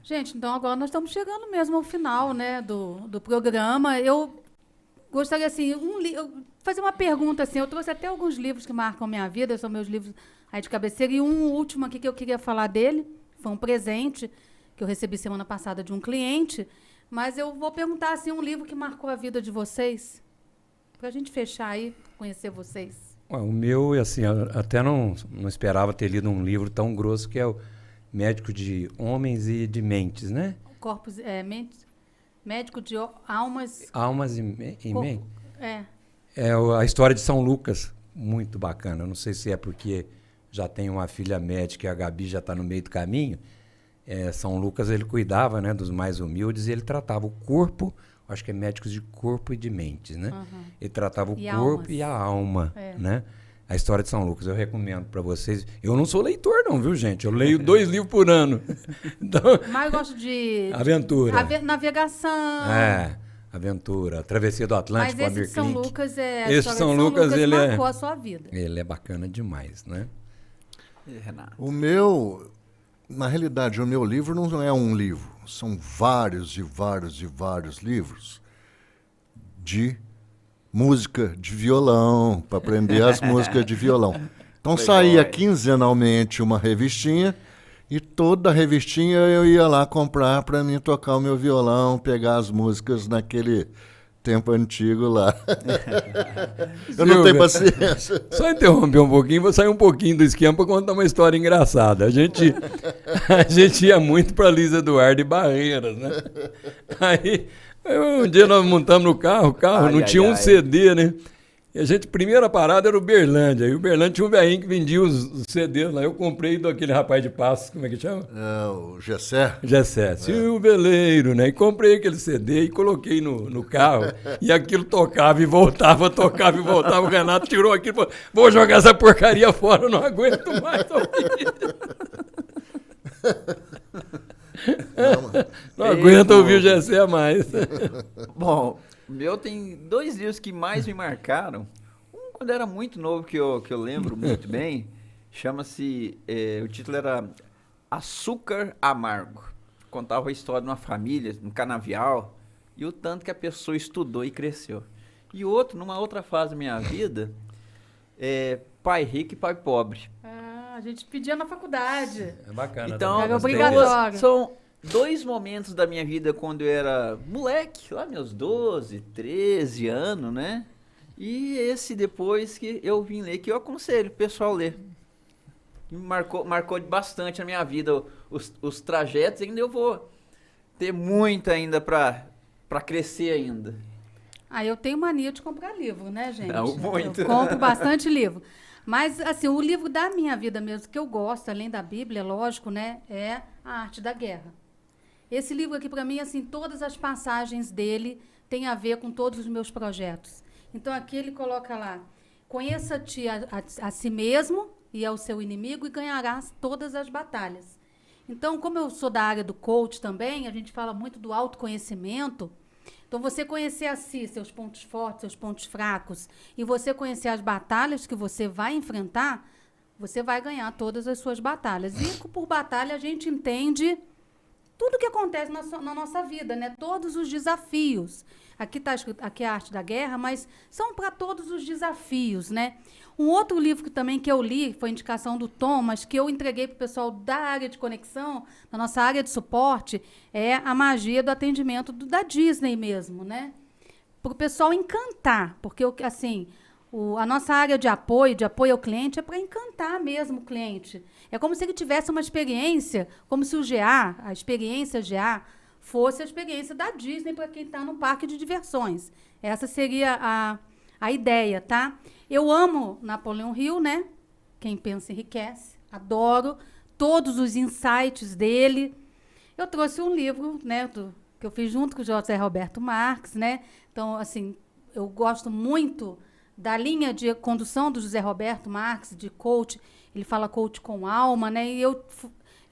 Gente, então agora nós estamos chegando mesmo ao final, né, do programa. Eu gostaria, assim, fazer uma pergunta, assim, eu trouxe até alguns livros que marcam minha vida, são meus livros aí de cabeceira, e um último aqui que eu queria falar dele, foi um presente que eu recebi semana passada de um cliente, mas eu vou perguntar, assim, um livro que marcou a vida de vocês, para a gente fechar aí, conhecer vocês. O meu, assim, eu até não esperava ter lido um livro tão grosso, que é o Médico de Homens e de Mentes, né? Mentes, Médico de Almas... Almas e Mentes? É a história de São Lucas, muito bacana. Eu não sei se é porque já tem uma filha médica e a Gabi já está no meio do caminho. São Lucas, ele cuidava, né, dos mais humildes e ele tratava o corpo, acho que é médicos de corpo e de mentes, né? Ele tratava o corpo e a alma, né? A história de São Lucas, eu recomendo para vocês. Eu não sou leitor não, viu, gente? Eu leio 2 livros por ano. Então, mas eu gosto de... Aventura. Navegação. Aventura. Travessia do Atlântico, mas esse de São Lucas Esse São Lucas, ele marcou a sua vida. Ele é bacana demais, né? Renato. O meu... Na realidade, o meu livro não é um livro, são vários e vários e vários livros de música de violão, para aprender as músicas de violão. Então saía quinzenalmente uma revistinha e toda revistinha eu ia lá comprar para mim tocar o meu violão, pegar as músicas naquele tempo antigo lá. Eu não tenho paciência. Só interromper um pouquinho, vou sair um pouquinho do esquema para contar uma história engraçada. A gente ia muito para Luiz Eduardo e Barreiras, né? Aí, um dia nós montamos no carro, não tinha um CD, né? E a gente, primeira parada era o Uberlândia. E o Uberlândia tinha um velhinho que vendia os CDs lá. Eu comprei daquele rapaz de Passos, como é que chama? O Gessé. Gessé, o veleiro, né? E comprei aquele CD e coloquei no carro. E aquilo tocava e voltava, tocava e voltava. O Renato tirou aquilo e falou, vou jogar essa porcaria fora, eu não aguento mais ouvir. Não aguento ouvir o Gessé mais. Bom... Meu tem 2 livros que mais me marcaram. Um Quando eu era muito novo, que eu lembro muito bem, o título era Açúcar Amargo. Contava a história de uma família, um canavial, e o tanto que a pessoa estudou e cresceu. E outro, numa outra fase da minha vida, Pai Rico e Pai Pobre. A gente pedia na faculdade. É bacana. Então, Era obrigatório. são 2 momentos da minha vida quando eu era moleque, lá meus 12, 13 anos, né? E esse depois que eu vim ler, que eu aconselho o pessoal a ler. E marcou bastante a minha vida, os trajetos, ainda eu vou ter muito ainda para crescer ainda. Eu tenho mania de comprar livro, né, gente? Não, muito. Eu compro bastante livro. Mas, assim, o livro da minha vida mesmo, que eu gosto, além da Bíblia, lógico, né, é A Arte da Guerra. Esse livro aqui, para mim, assim, todas as passagens dele têm a ver com todos os meus projetos. Então, aqui ele coloca lá, conheça-te a si mesmo e ao seu inimigo e ganharás todas as batalhas. Então, como eu sou da área do coach também, a gente fala muito do autoconhecimento. Então, você conhecer a si, seus pontos fortes, seus pontos fracos, e você conhecer as batalhas que você vai enfrentar, você vai ganhar todas as suas batalhas. E por batalha a gente entende tudo que acontece na nossa vida, né? Todos os desafios. Aqui está escrito, aqui é a Arte da Guerra, mas são para todos os desafios, né? Um outro livro também que eu li, foi indicação do Tom, mas que eu entreguei para o pessoal da área de conexão, da nossa área de suporte, é A Magia do Atendimento da Disney mesmo, né? Para o pessoal encantar, porque, assim, a nossa área de apoio ao cliente é para encantar mesmo o cliente. É como se ele tivesse uma experiência, como se a experiência GA, fosse a experiência da Disney para quem está no parque de diversões. Essa seria a ideia, tá? Eu amo Napoleão Hill, né? Quem pensa enriquece. Adoro todos os insights dele. Eu trouxe um livro, né, que eu fiz junto com o José Roberto Marques, né? Então, assim, eu gosto muito da linha de condução do José Roberto Marques, de coach. Ele fala coach com alma, né? E eu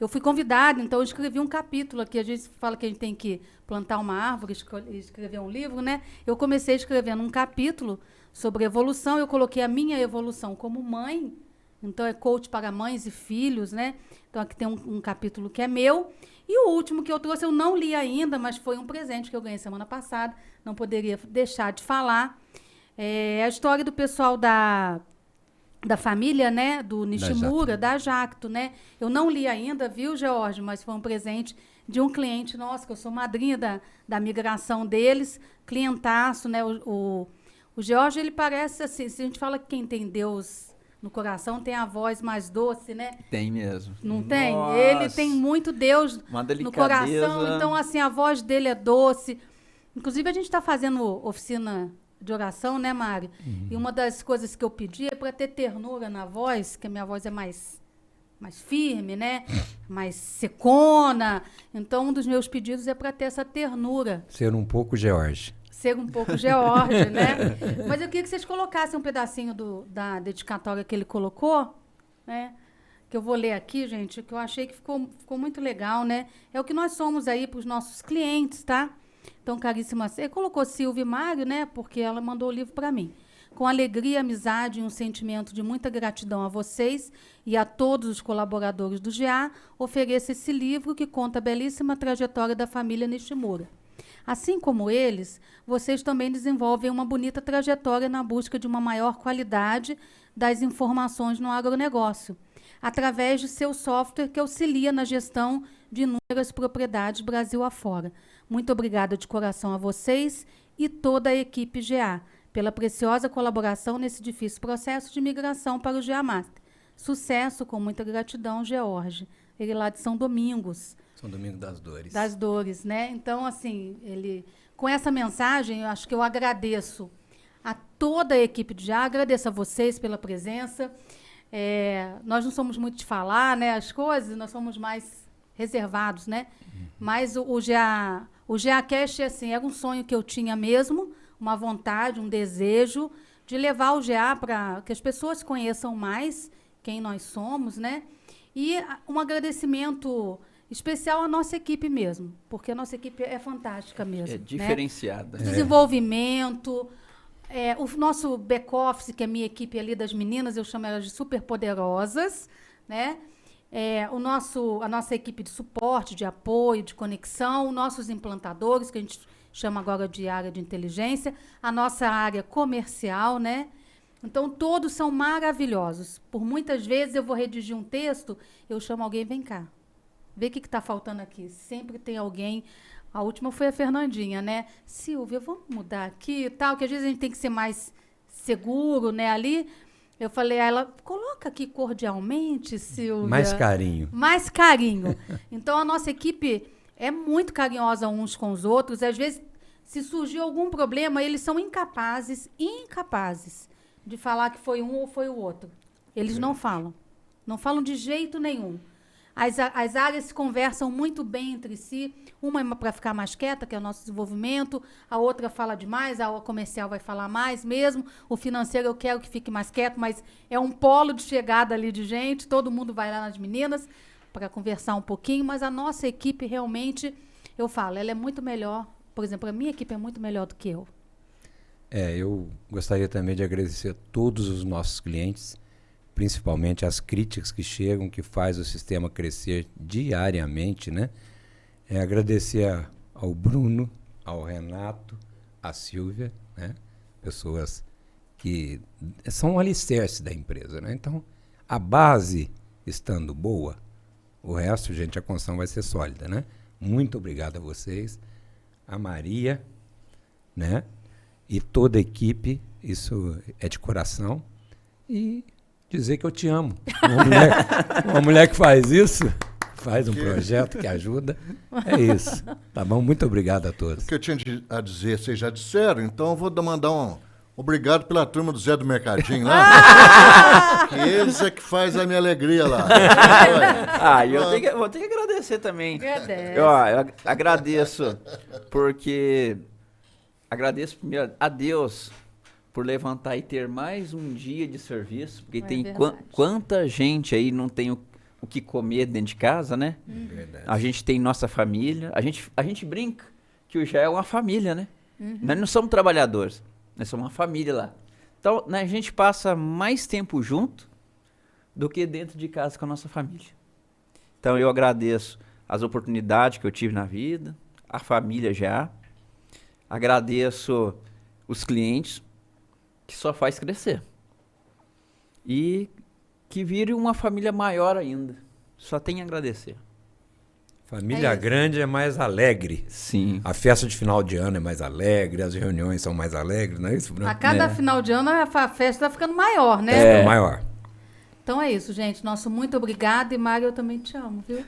fui convidada, então eu escrevi um capítulo aqui. A gente fala que a gente tem que plantar uma árvore, escrever um livro, né? Eu comecei escrevendo um capítulo sobre evolução. Eu coloquei a minha evolução como mãe. Então, é coach para mães e filhos, né? Então, aqui tem um capítulo que é meu. E o último que eu trouxe, eu não li ainda, mas foi um presente que eu ganhei semana passada. Não poderia deixar de falar. É a história do pessoal da família, né, do Nishimura, da Jacto, né? Eu não li ainda, viu, George? Mas foi um presente de um cliente nosso, que eu sou madrinha da migração deles, clientaço, né? O George, ele parece assim, se a gente fala que quem tem Deus no coração tem a voz mais doce, né? Tem mesmo. Não tem? Nossa. Ele tem muito Deus no delicadeza. coração, então, assim, a voz dele é doce. Inclusive, a gente está fazendo oficina de oração, né, Mário? E uma das coisas que eu pedi é para ter ternura na voz, que a minha voz é mais firme, né? Mais secona. Então, um dos meus pedidos é para ter essa ternura. Ser um pouco George. Ser um pouco George, né? Mas eu queria que vocês colocassem um pedacinho da dedicatória que ele colocou, né? Que eu vou ler aqui, gente, que eu achei que ficou muito legal, né? É o que nós somos aí para os nossos clientes, tá? Então, caríssima, você colocou Silvia e Mário, né? Porque ela mandou o livro para mim. Com alegria, amizade e um sentimento de muita gratidão a vocês e a todos os colaboradores do GA, ofereço esse livro que conta a belíssima trajetória da família Nishimura. Assim como eles, vocês também desenvolvem uma bonita trajetória na busca de uma maior qualidade das informações no agronegócio, através de seu software que auxilia na gestão de inúmeras propriedades Brasil afora. Muito obrigada de coração a vocês e toda a equipe GA, pela preciosa colaboração nesse difícil processo de migração para o GA Master. Sucesso, com muita gratidão, George. Ele lá de São Domingos. São Domingos das Dores. Das Dores, né? Então, assim, com essa mensagem, eu acho que eu agradeço a toda a equipe de GA, agradeço a vocês pela presença. Nós não somos muito de falar, né, as coisas, nós somos mais reservados, né? Mas o GAcast, assim, era um sonho que eu tinha mesmo, uma vontade, um desejo de levar o GA para que as pessoas conheçam mais quem nós somos, né? E um agradecimento especial à nossa equipe mesmo, porque a nossa equipe é fantástica mesmo. É diferenciada. Né? Desenvolvimento, O nosso back-office, que é a minha equipe ali das meninas, eu chamo elas de super poderosas, né? A nossa equipe de suporte, de apoio, de conexão, nossos implantadores, que a gente chama agora de área de inteligência, a nossa área comercial, né? Então, todos são maravilhosos. Por muitas vezes eu vou redigir um texto, eu chamo alguém, vem cá, vê o que está faltando aqui. Sempre tem alguém. A última foi a Fernandinha, né? Silvia, vamos mudar aqui e tal, que às vezes a gente tem que ser mais seguro, né? Ali, eu falei a ela, coloca aqui cordialmente, Silvia. Mais carinho. Mais carinho. Então, a nossa equipe é muito carinhosa uns com os outros. Às vezes, se surgiu algum problema, eles são incapazes de falar que foi um ou foi o outro. Eles não falam. Não falam de jeito nenhum. As áreas se conversam muito bem entre si. Uma é para ficar mais quieta, que é o nosso desenvolvimento. A outra fala demais, a comercial vai falar mais mesmo. O financeiro eu quero que fique mais quieto, mas é um polo de chegada ali de gente. Todo mundo vai lá nas meninas para conversar um pouquinho. Mas a nossa equipe realmente, eu falo, ela é muito melhor. Por exemplo, a minha equipe é muito melhor do que eu. Eu gostaria também de agradecer a todos os nossos clientes, principalmente as críticas que chegam, que faz o sistema crescer diariamente, né? Agradecer ao Bruno, ao Renato, à Silvia, né? Pessoas que são o alicerce da empresa, né? Então, a base estando boa, o resto, gente, a construção vai ser sólida, né? Muito obrigado a vocês, a Maria, né? E toda a equipe, isso é de coração. E dizer que eu te amo. Uma mulher que faz isso, faz um projeto que ajuda, é isso. Tá bom? Muito obrigado a todos. O que eu tinha a dizer, vocês já disseram, então eu vou mandar um obrigado pela turma do Zé do Mercadinho lá. Que eles é que faz a minha alegria lá. Eu vou ter que agradecer também. Agradece. Eu agradeço, porque... Agradeço primeiro a Deus por levantar e ter mais um dia de serviço, porque tem quanta gente aí não tem o que comer dentro de casa, né? Verdade. A gente tem nossa família, a gente brinca que o Jair é uma família, né? Nós não somos trabalhadores, nós somos uma família lá. Então, né, a gente passa mais tempo junto do que dentro de casa com a nossa família. Então, eu agradeço as oportunidades que eu tive na vida, a família já. Agradeço os clientes, que só faz crescer. E que vire uma família maior ainda. Só tem a agradecer. Família grande é mais alegre. Sim. A festa de final de ano é mais alegre, as reuniões são mais alegres, não é isso, Bruno? A cada final de ano a festa está ficando maior, né? É maior. Então é isso, gente. Nosso muito obrigado. E Mário, eu também te amo, viu?